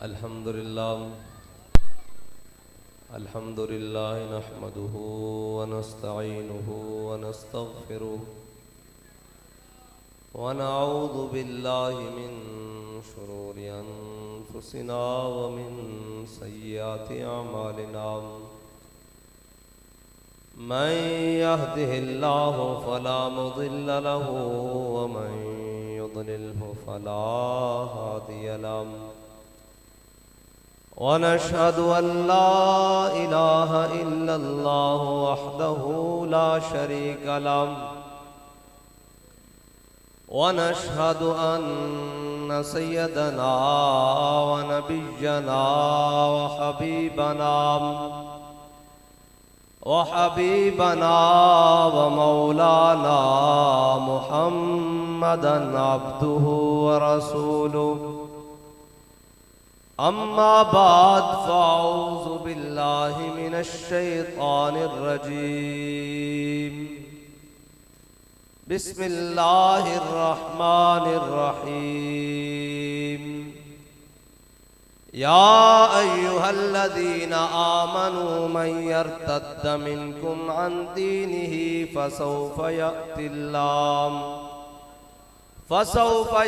अल्हम्दुलिल्लाह नहमदुहु व नस्तईनुहु व नस्तगफिरुहु व नऊज़ु बिल्लाहि मिन शुरूरि अनफुसिना व मिन सय्यिआति अमालिना मन यहदिहिल्लाहु फला मुदिल्ल लहु व मन युद्लिल्हु फला हादिय लहु वनशहदु अल्ला इलाहा इल्लल्लाह वहदहु ला शरीका लहु वनशहदु अन्न सय्यदना व नबिय्यना व हबीबना व मौलाना मुहम्मदन अब्दुहु व रसूलुहु अम्मा बाद फ़अऊज़ु बिल्लाहि मिनश शैतानिर रजीम बिस्मिल्लाहिर रहमानिर रहीम या अय्युहल्लज़ीना आमनू मन यर्तद्द मिनकुम अन दीनिही फसौफ़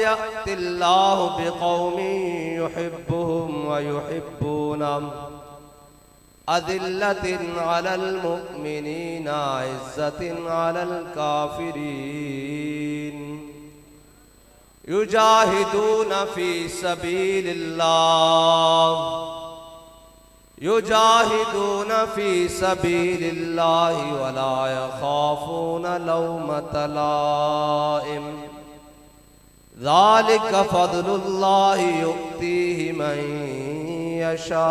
यअतिल्लाहु बिक़ौमिन युहिब्बुहुम व युहिब्बूनहु अज़िल्लतिन अलल मुमिनीना इज़्ज़तिन अलल काफ़िरीन युजाहिदून फ़ी सबीलिल्लाहि व ला यख़ाफ़ून लौमत लाइम ज़ालिक फ़ज़्लुल्लाहि युअतीहि मन यशा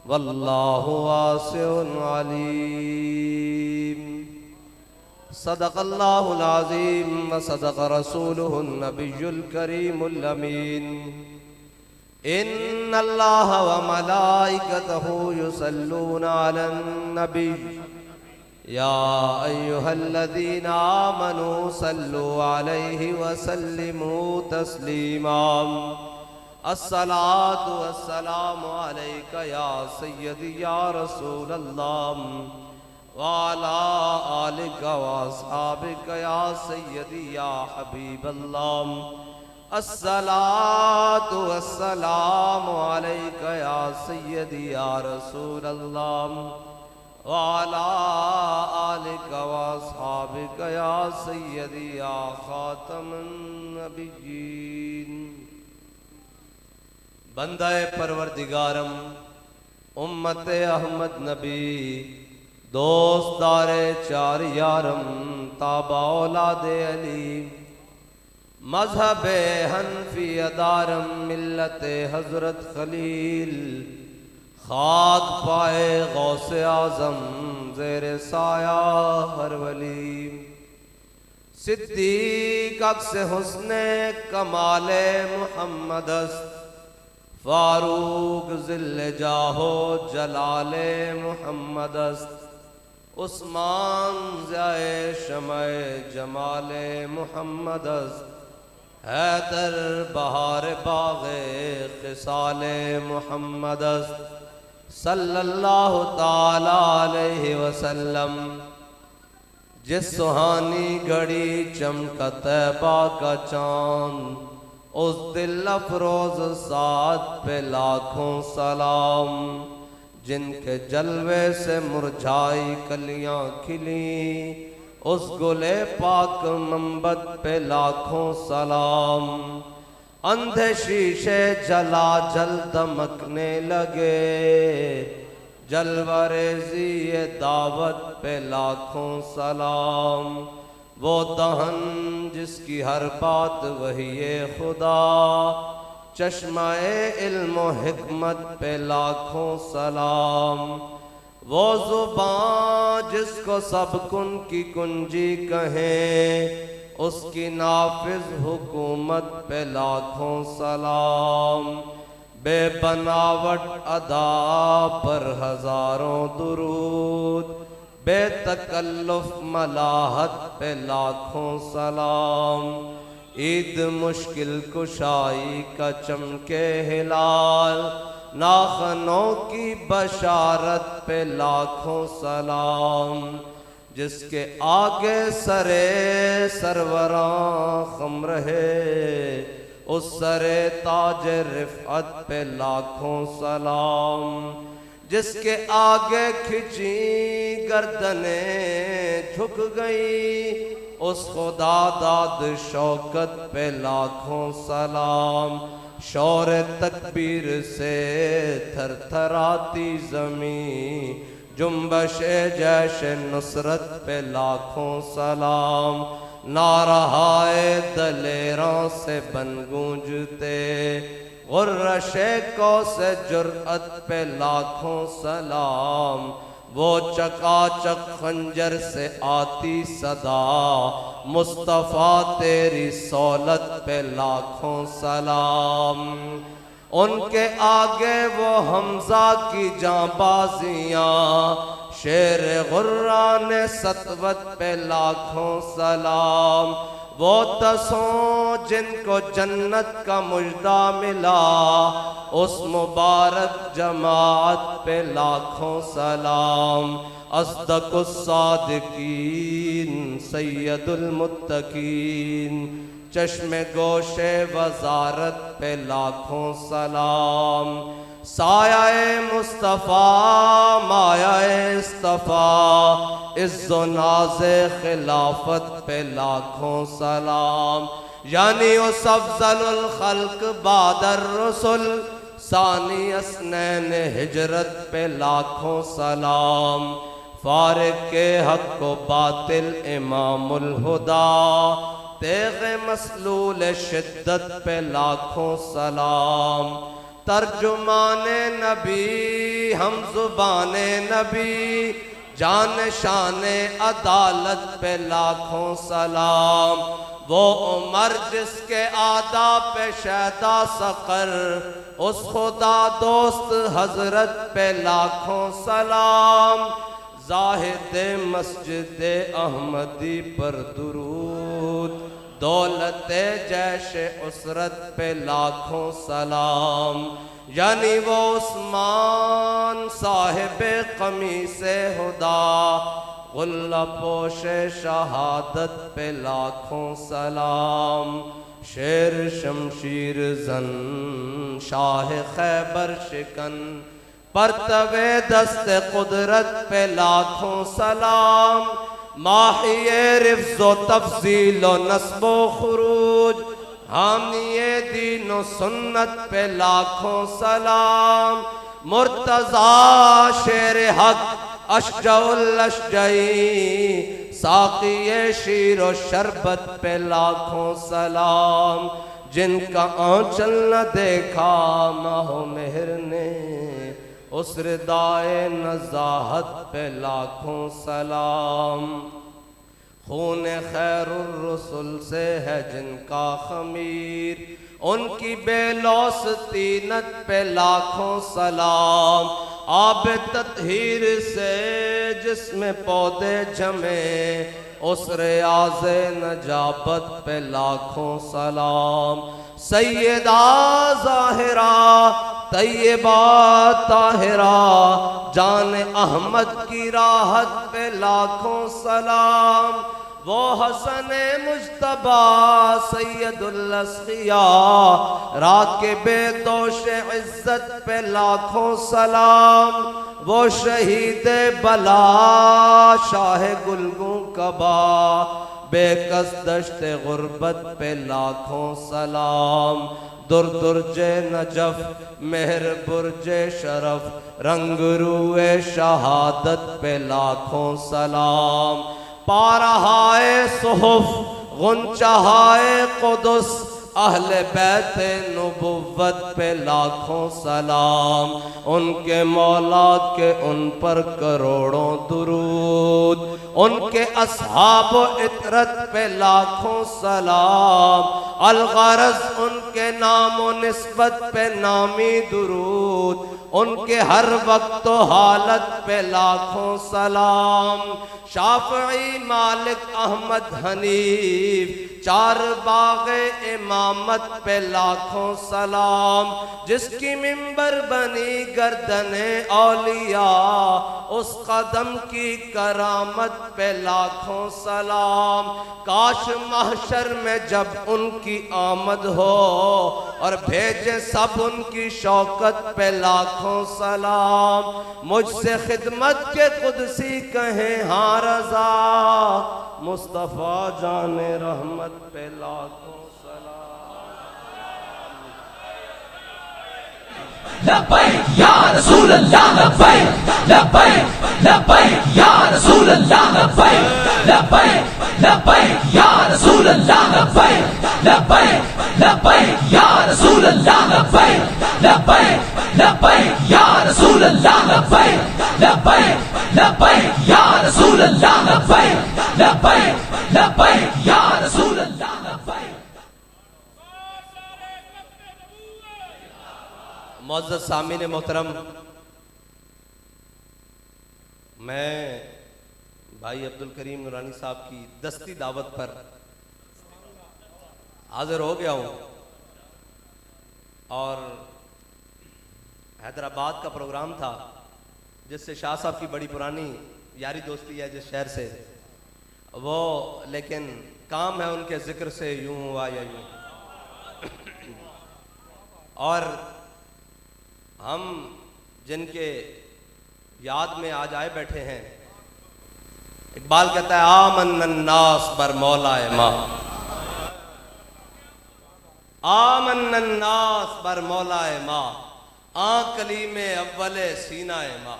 वल्लाहु वासिउन अलीम। सदक़ल्लाहुल अज़ीम व सदक़ रसूलुहुन नबियुल करीमुल अमीन। इन्नल्लाह व मलाइकतहु युसल्लूना अलन नबी या अय्युहल्लज़ीना आमनू सल्लु अलैहि व सल्लिमू तस्लीमा। अस्सलातु वस्सलामु अलैका या सय्यदी या रसूलल्लाह व अला आलिका व अस्हाबिका या सय्यदी या हबीबल्लाह। अस्सलातु वस्सलामु अलैका या सय्यदी या रसूलल्लाह व अला आलिका व अस्हाबिका या सय्यदी या खातमुन नबिय्यीन। बंदाए परवरदिगारम उम्मते अहमद नबी दोस्तारे चार यारम ताबा औलादे अली मजहबे हनफी अदारम मिल्लते हजरत खलील खाक पाए गौसे आजम ज़ेरे साया हर वली। सिद्दीक अक्स हुस्ने कमाले मुहम्मदस्त फारूक ज़िल्ले जाहो जलाले मुहम्मदस्त। उस्मान ज़ाए शमए जमाले मुहम्मदस्त। हैदर बहार बाग़े ख़िसाले मुहम्मदस्त सल्लल्लाहु ताला अलैहि वसल्लम। जिस सुहानी घड़ी चमका तैबा का चाँद उस दिल अफरोज साथ पे लाखों सलाम। जिनके जलवे से मुरझाई कलियां खिली उस गुले पाक मंबत पे लाखों सलाम। अंधे शीशे जला जल दमकने लगे जलवरेज़ी ये दावत पे लाखों सलाम। वो दहन जिसकी हर बात वही ये खुदा चश्माए इल्म व हिकमत पे लाखों सलाम। वो ज़ुबान जिसको सब कुन की कुंजी कहें उसकी नाफिज हुकूमत पे लाखों सलाम। बेबनावट अदा पर हजारों दुरूद बेतकल्लुफ मलाहत पे लाखों सलाम। ईद मुश्किल कुशाई का चमके हिलाल, नाखनों की बशारत पे लाखों सलाम। जिसके आगे सरे सरवरां खम रहे, उस सरे ताज रिफ़अत पे लाखों सलाम। जिसके आगे खिंची गर्दने झुक गई, उस खुदा दाद शौकत पे लाखों सलाम। शौर तकबीर से थर थराती ज़मीं, जुम्बशे जैश नुसरत पे लाखों सलाम। नारहाए दलेरों से बन गूंजते, गुर्रशे को से जुर्अत पे लाखों सलाम। वो चकाचक खंजर से आती सदा, मुस्तफ़ा तेरी सौलत पे लाखों सलाम। उनके आगे वो हमजा की जांबाजियां, शेर गुर्रा ने सतवत पे लाखों सलाम। वो दसों जिनको जन्नत का मुजदा मिला, उस मुबारक जमात पे लाखों सलाम। अस्दकुस सादिकीन सैयदुल मुत्तकीन, चश्मे गोशे वजारत पे लाखों सलाम। सायाए मुस्तफ़ा मायाए इस्तफ़ा, इज़्ज़ो नाज़े खिलाफत पे लाखों सलाम। यानी उस अफ़ज़लुल खल्क़ बादर रसूल, सानी अस्नैन हिजरत पे लाखों सलाम। फारिक के हक को बातिल इमामुल हुदा, तेग़े मसलूल शिद्दत पे लाखों सलाम। तर्जुमाने नबी हम ज़ुबाने नबी, जान शाने अदालत पे लाखों सलाम। वो उमर जिसके आदा पे शैदा सक़र, उस खुदा दोस्त हजरत पे लाखों सलाम। ज़ाहिद मस्जिद अहमदी पर दुरूद, दौलत जैश उसरत पे लाखों सलाम। यानी वो उस्मान साहिब क़मीसे हुदा, गुल्ला पोशे शहादत पे लाखों सलाम। शेर शमशीर जन शाह खैबर शिकन, परतवे दस्ते कुदरत पे लाखों सलाम। माहिए रिफ्ज़ो तफ़ज़ीलो नस्बो खुरूज, हामिए दीनो सुन्नत पे लाखों सलाम। मुर्तज़ा शेर हक अशजउल अशजई, साक़िए शीरो शरबत पे लाखों सलाम। जिनका आंचल न देखा माहो मेहर ने, उस रिदाए नज़ाहत पे लाखों सलाम। खून खैरुर रसूल से है जिनका खमीर, उनकी बेलौस तीनत पे लाखों सलाम। आब तत्हीर से जिसमें पौधे जमे, उस रियाज़े नजाबत पे लाखों सलाम। सैयदा ज़ाहिरा तैयबा ताहिरा, जान अहमद की राहत पे लाखों सलाम। वो हसन मुज्तबा सैयदुल अस्क़िया, राकिबे दोष इज़्ज़त पे लाखों सलाम। वो शहीद बला शाह गुलगू कबा, बेकस दश्ते गुर्बत पे लाखों सलाम। दुर दुर्जे नजफ मेहर बुर्जे शरफ, रंग रूए शहादत पे लाखों सलाम। पारहाए सुहुफ गुंचहाए कुदस, अहले बैत नबुव्वत पे लाखों सलाम। उनके मौला के उन पर करोड़ों दुरूद, उनके असहाब इतरत पे लाखों सलाम। अलगरज उनके नामो निस्बत पे नामी दुरूद, उनके हर वक्त हालत पे लाखों सलाम। शाफई मालिक अहमद हनीफ चार बागे इमामत पे लाखों सलाम। जिसकी मिंबर बनी गर्दने औलिया, उस कदम की करामत पे लाखों सलाम। काश महशर में जब उनकी आमद हो और भेजे सब उनकी शौकत पे लाखों सलाम। मुझसे खिदमत के कुदसी कहें हाँ रज़ा, मुस्तफ़ा जाने रहमत पे लाखों सलाम। लब्बैक या रसूल अल्लाह, लब्बैक लब्बैक लब्बैक या रसूल अल्लाह, लब्बैक लब्बैक लब्बैक या रसूल अल्लाह, लब्बैक लब्बैक लब्बैक या रसूल अल्लाह, लब्बैक लब्बैक लब्बैक या रसूल अल्लाह, लब्बैक लब्बैक लब्बैक या रसूल अल्लाह, लब्बैक लब्बैक लब्बैक या रसूल अल्लाह, लब्बैक। मुअज़्ज़ज़ सामीन मोहतरम, मैं भाई अब्दुल करीम नूरानी साहब की दस्ती दावत पर हाजिर हो गया हूँ और हैदराबाद का प्रोग्राम था जिससे शाह साहब की बड़ी पुरानी यारी दोस्ती है जिस शहर से वो, लेकिन काम है उनके जिक्र से यूं हुआ या यूं। और हम जिनके याद में आज आए बैठे हैं, इकबाल कहता है आमन्नन्नास बर मौलाए माँ, आमन्नन्नास बर मौलाए माँ, आकली में अव्वले सीनाए माँ।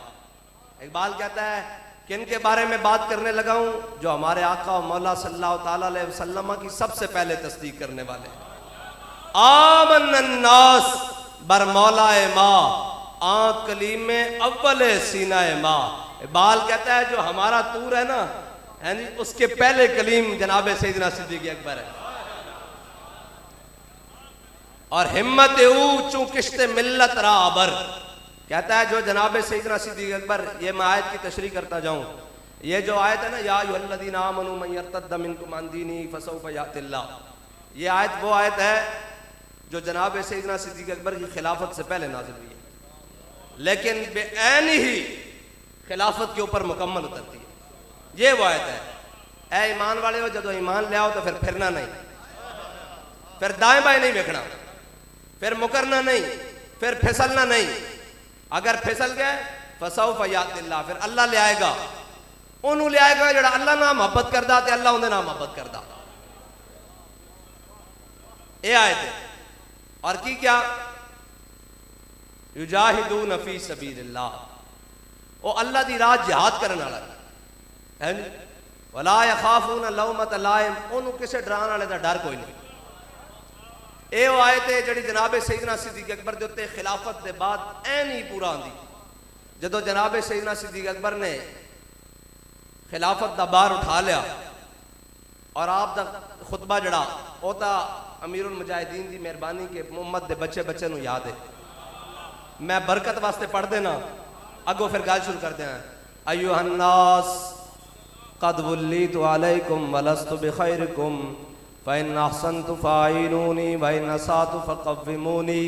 इकबाल कहता है किन के बारे में बात करने लगा हूं, जो हमारे आका और मौला सल्लल्लाहु ताला अलैहि वसल्लम की सबसे पहले तस्दीक करने वाले। आमन्नन्नास बर मौलाए माँ, आकली में अव्वले सीनाए माँ। इकबाल कहता है जो हमारा तूर है ना, यानी उसके पहले कलीम जनाब सैयदना सिद्दीक़ अकबर है। और हिम्मत ऊंचू किश्ते मिल्लत राबर, कहता है जो जनाब सैयदना सिद्दीक़ अकबर, ये मैं आयत की तशरीह करता जाऊं। ये जो आयत है ना, या अय्युहल्लज़ीना आमनू मन यर्तद्द मिनकुम अन दीनिही फसौफ यातिल्लाह, ये आयत वो आयत है जो जनाब सैयदना सिद्दीक़ अकबर की खिलाफत से पहले नाज़िल हुई है, लेकिन बेऐन ही खिलाफत के ऊपर मुकम्मल उतरती है। ये वो आयत है, ए ईमान वाले हो, जब ईमान ले आओ तो फिर फिरना नहीं, फिर दाएं बाएं नहीं देखना, फिर मुकरना नहीं, फिर फिसलना नहीं। अगर फिसल गए फसौफ यातिल्लाह, फिर अल्लाह ले आएगा, उन्होंने ले आएगा जड़ा अल्लाह ना मोहब्बत करदा ते अल्लाह उन्हें ना मोहब्बत करदा। ये आयत है। और की क्या, युजाहिदून फी सबीलिल्लाह, वो अल्लाह दी राह जिहाद करने वाला है। वला यखाफून लौमत लाइम, उन्होंने किसे डराने वाले का डर कोई नहीं। ये वो आयत है जी जनाब सैयदना सिद्दीक़ अकबर के उत्ते खिलाफत के बाद ऐन ही पूरा आंदी, जदों जनाब सैयदना सिद्दीक़ अकबर ने खिलाफत का बार उठा लिया और आप दा खुतबा जड़ा वो तो अमीरुल मुजाहिदीन की मेहरबानी के मुहम्मद के बच्चे बच्चे नूं याद है। मैं बरकत वास्ते पढ़ देना, अगो फिर गल शुरू करते हैं। अय्युहन्नास क़द वल्लीतु अलैकुम वलस्तु बिखैरिकुम फ़इन अहसनतु फ़ाइनूनी व इन असातु फ़क़व्विमूनी।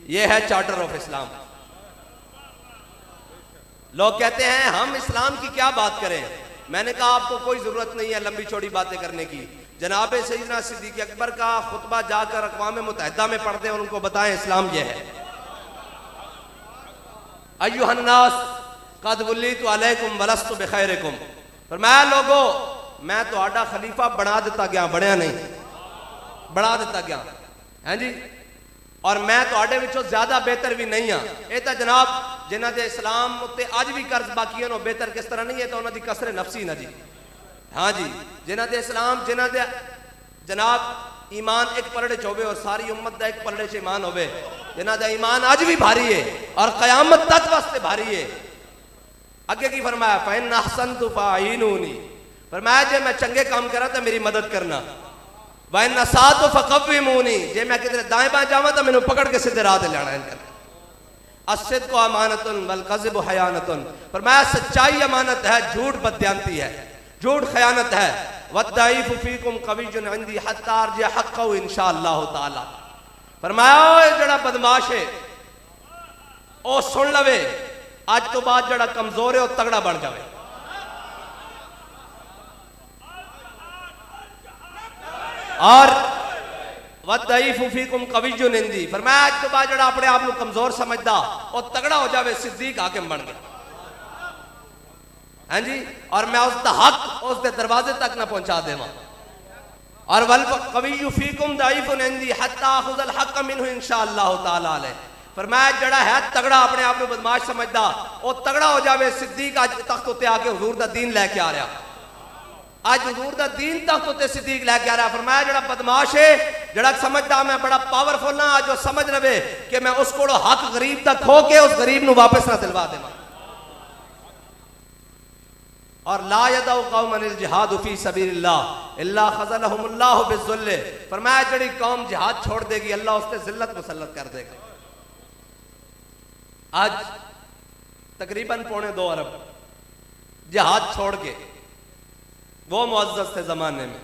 ये है चार्टर ऑफ इस्लाम। लोग कहते हैं हम इस्लाम की क्या बात करें, मैंने कहा आपको कोई जरूरत नहीं है लंबी चौड़ी बातें करने की। जनाब सैयदना सिद्दीक़ अकबर का खुतबा जाकर अक़वाम मुत्तहिदा में पढ़ते हैं और उनको बताएं इस्लाम यह है। अय्युहन्नास क़द वल्लीतु अलैकुम वलस्तु बिखैरिकुम, फरमाया लोगो मैं तुहाडा खलीफा बना दिता गया, बनया नहीं, बना दिता गया है जी, और मैं तुहाडे विचों ज्यादा बेहतर भी नहीं हाँ। ये तो जनाब जिन्हां दे इस्लाम उत्ते अज भी कर्ज बाकी है, बेहतर किस तरह नहीं है, तो उन्हां दी कसरे नफसी ना जी। हाँ जी, जिन्हां दे इस्लाम, जिन्हां दे जनाब ईमान एक पलड़े च होवे और सारी उम्मत का एक पलड़े च ईमान होवे, जिन्हां दा ईमान अज भी भारी है और कयामत तक वास्ते भारी है। अगे की फरमाया फ़इन अहसनतु फ़ाइनूनी, फरमाया जे मैं चंगे काम करा तो मेरी मदद करना, वह नसा तो फकव्विमूनी, जे मैं किधर दाएं बाएं जावा तो मैंने पकड़ के सीधे राह लाना है। अस्सिद्क़ु अमानतुन वल कज़्बु हयानतुन, फरमाया सच्चाई अमानत है, झूठ बदयांती है, झूठ खयानत है। वद्दाइफु फीकुम कवियुन इंदी हत्ता अर्जिअ हक़्क़हु इंशाअल्लाह ताला, फरमाया जड़ा बदमाश है ओ सुन लवे, आज तो बाद जड़ा कमजोर है वो तगड़ा बन जाए। और वद्दाइफु फीकुम कवियुन इंदी, फरमाया आज तो बाद जड़ा अपने आप को कमजोर समझदा और तगड़ा हो जावे, सिद्दीक हाकिम बन गया। हाँ जी, और मैं उसका हक उसके दरवाजे तक ना पहुंचा देवा। और वल कविय्यु फीकुम दाइफुन इंदी हत्ता आखुज़ल हक़्क़ मिन्हु इंशाअल्लाह ताला अलैह, फरमाया जड़ा है तगड़ा अपने आप को बदमाश समझदा और तगड़ा हो जावे। सिद्दीक आज तख्त उत्ते आके हुजूर दा दीन लेके आ रहा, आज हुजूर दा दीन तख्त उत्ते सिद्दीक लेके आ रहा। फरमाया जड़ा बदमाश है, जड़ा समझदा मैं बड़ा पावरफुल हां, आज वो समझ रहे कि मैं उस कोलों हक गरीब दा खो के उस गरीब नूं वापस ना दिलवा देवां। और ला यदउ कौमन जिहाद फी सबीलिल्लाह इल्ला खज़लहुमुल्लाहु बिज़ुल्ल, फरमाया जड़ी कौम जिहाद छोड़ देगी अल्लाह उससे जिल्लत मुसल्लत कर देगा। आज तकरीबन 2.25 अरब जिहाद छोड़ के वो मुअज़्ज़ज़ थे जमाने में,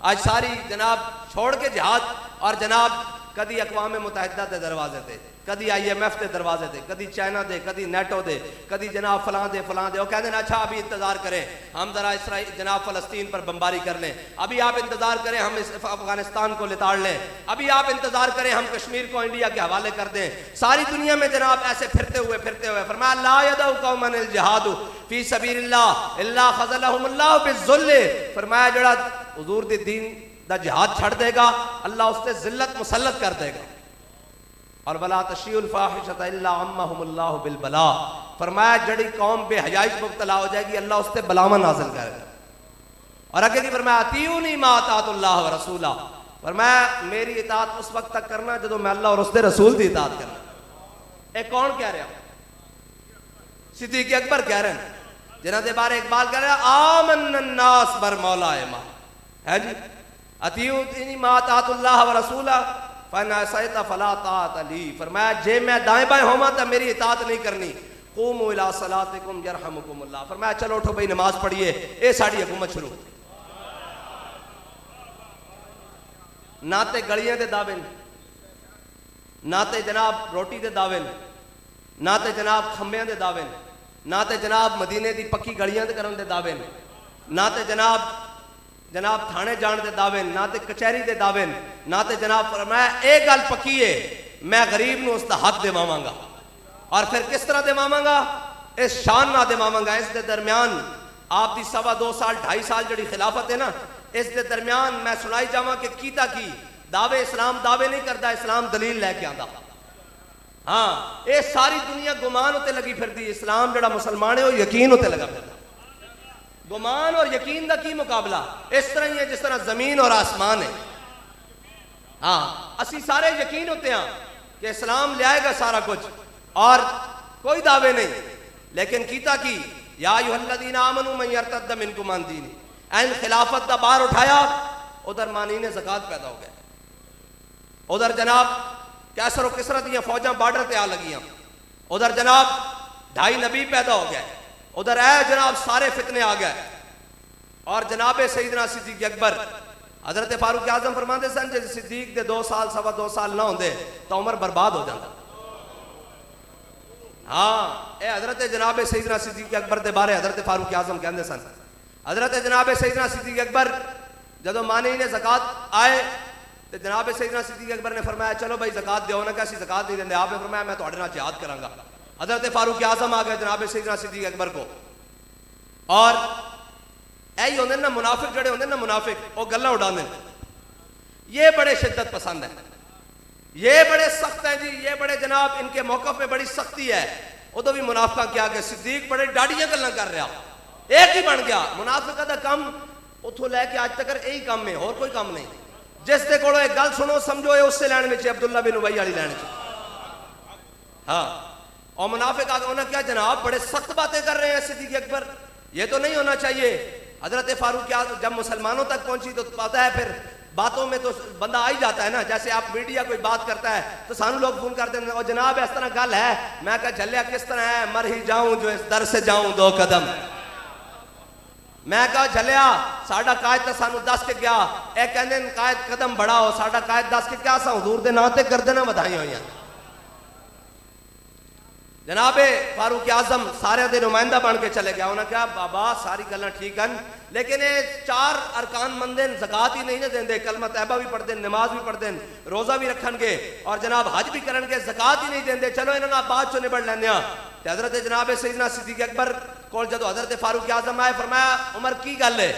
आज सारी जनाब छोड़ के जिहाद, और जनाब कदी अक़वाम मुत्तहिदा के दरवाजे थे, कदी IMF के दरवाजे थे, कदी चाइना दे, कदी नेटो दे, कदी जनाब फलां दे फलां दे। वो कहते हैं अच्छा अभी इंतजार करें, हम जरा इसराइल जनाब फलस्तीन पर बमबारी कर लें, अभी आप इंतजार करें हम इस अफगानिस्तान को लिताड़ लें, अभी आप इंतजार करें हम कश्मीर को इंडिया के हवाले कर दें। सारी दुनिया में जनाब ऐसे फिरते हुए फरमाया ला यदउ कौमन जिहाद फी सबीलिल्लाह इल्ला खज़लहुमुल्लाहु बिज़ुल्ल, फरमाया जड़ा हुजूर दे दीन दा जिहाद छड़ देगा अल्लाह उससे जिल्लत मुसल्लत कर देगा। और वला तशीउल फाहिशता इल्ला अम्महुमुल्लाहु बिल बला, फरमाया जड़ी कौम बेहयाई में मुब्तला हो जाएगी अल्लाह उससे बलावा नाज़िल करेगा। और आगे की फरमाया अतीउनी मा अतातुल्लाह व रसूला, फरमाया मेरी इताअत उस वक्त तक करना जब मैं अल्लाह और उसके रसूल की इताअत करना। एक कौन कह रहा? सिद्दीक़ अकबर कह रहे हैं, जिन्हां दे बारे इकबाल कह रहा आमन्नन नास बर मौला मा है जी, अतीउनी मा अतातुल्लाह व रसूला फनअसैता फला ताअत ली, फरमाया जे मैं दाएं बाएं होवां तो मेरी इताअत नहीं करनी। क़ूमू इला सलातिकुम यरहमुकुमुल्लाह, फरमाया चलो उठो भाई नमाज पढ़िए, ये साड़ी हुकूमत शुरू। ना ते गलियां दे दावे, ना ते जनाब रोटी दे दावे, ना ते जनाब खंबियां दे दावे, ना ते जनाब मदीने दी पक्की गलियां दे करन दे दावे, ना ते जनाब थाने जाने दे दावे, ना ते कचहरी दे दावे, ना ते जनाब फरमाया एक गल पक्की है मैं गरीब नूं उसका हक दिवावांगा। और फिर किस तरह दिवावांगा? इस शान ना दिवावांगा। इस दे दरम्यान आप दी 2.25 साल 2.5 साल जड़ी खिलाफत है ना, इस दे दरम्यान मैं सुनाई जावा कि कीता की दावे इस्लाम दावे नहीं करता, इस्लाम दलील लैके आंदा। हाँ, ये सारी दुनिया गुमान उत्ते लगी फिरदी, इस्लाम जड़ा मुसलमान है वो यकीन उत्ते लगा फिरदा। गुमान और यकीन का की मुकाबला इस तरह ही है जिस तरह जमीन और आसमान है। हाँ, असी सारे यकीन होते हैं कि इस्लाम ले आएगा सारा कुछ, और कोई दावे नहीं, लेकिन कीता की या अय्युहल्लज़ीना आमनू मन यर्तद्द मिनकुम अन दीनी, ऐन खिलाफत का बार उठाया, उधर मानीने ज़कात पैदा हो गया, उधर जनाब कैसर और किसरा दियां फौजां बार्डर पे आ लगियां, उधर जनाब 2.5 नबी पैदा हो गए, उधर है जनाब सारे फितने आ गए। और जनाब सईदना सिद्दीक़ अकबर हजरत फारूक आजम फरमाते सन जे सिद्दीक दे 2 साल 2.25 साल ना होंदे तो उमर बर्बाद हो जाता। हाँ, ये हजरत जनाब सईदना सिद्दीक़ अकबर के बारे हजरत फारूक आजम कहते सन। हजरत जनाब सईदना सिद्दीक़ अकबर जदों मानी ने ज़कात आए तो जनाब सईदना सिद्दीक़ अकबर ने फरमाया चलो भाई ज़कात दो ना, कैसी ज़कात नहीं देंगे। आपने फरमाया मैं तुहाडे नाल जिहाद करांगा। हजरत फारूक आजम आ गए जनाब सईदना सिद्दीक़ अकबर को, और यही होंगे ना मुनाफिक जड़े होंगे ना मुनाफिक, वो गल्लां उड़ाते हैं, ये बड़े शिद्दत पसंद है, ये बड़े सख्त हैं जी, ये बड़े जनाब इनके मौक़िफ़ में बड़ी सख्ती है। उदों भी मुनाफिका क्या गया, सिद्दीक बड़े डाड़ियां गल्लां कर रहा, एक ही बन गया मुनाफिका दा काम उथों लैके आज तक यही काम है, और कोई काम नहीं। जिस दे कोलों एक गल सुनो समझो ये उससे लैन में अब्दुल्ला बिन उबई वाली लैन। हाँ, और मुनाफिक आगे उन्होंने क्या जनाब बड़े सख्त बातें कर रहे हैं सिद्दीक अकबर, ये तो नहीं होना चाहिए। हजरत फारूक आज़म जब मुसलमानों तक पहुंची तो पता है फिर बातों में तो बंदा आ ही जाता है ना। जैसे आप मीडिया कोई बात करता है तो सानू लोग फोन करते हैं और जनाब इस तरह गल है, मैं कहा झलिया किस तरह है, मर ही जाऊं जो इस दर से जाऊं 2 कदम। मैं कहा झलिया साडा कायद तो सानू दस के गया, ए कहंदे कायद कदम बढ़ाओ, साडा कायद दस के क्या सा हुजूर दे नाम ते कर देना बधाई होइयां। जनाबे फारूक आजम सारे दे नुमाइंदा बन के चले गया। उन्हें कहा बाबा सारी गल्लां ठीक हैं लेकिन ये 4 अरकान मंदे ज़कात ही नहीं देंदे, कलमा तैयबा भी पढ़ते, नमाज भी पढ़ते, रोजा भी रखणगे और जनाब हज भी करनगे, ज़कात ही नहीं देंदे। चलो इन्होंने बाद चो निबड़ लैंदे आ। ते हज़रत जनाब सैयदना सिद्दीक़ अकबर कोल जदों हज़रत फारूक आज़म आए फरमाया उमर की गल है?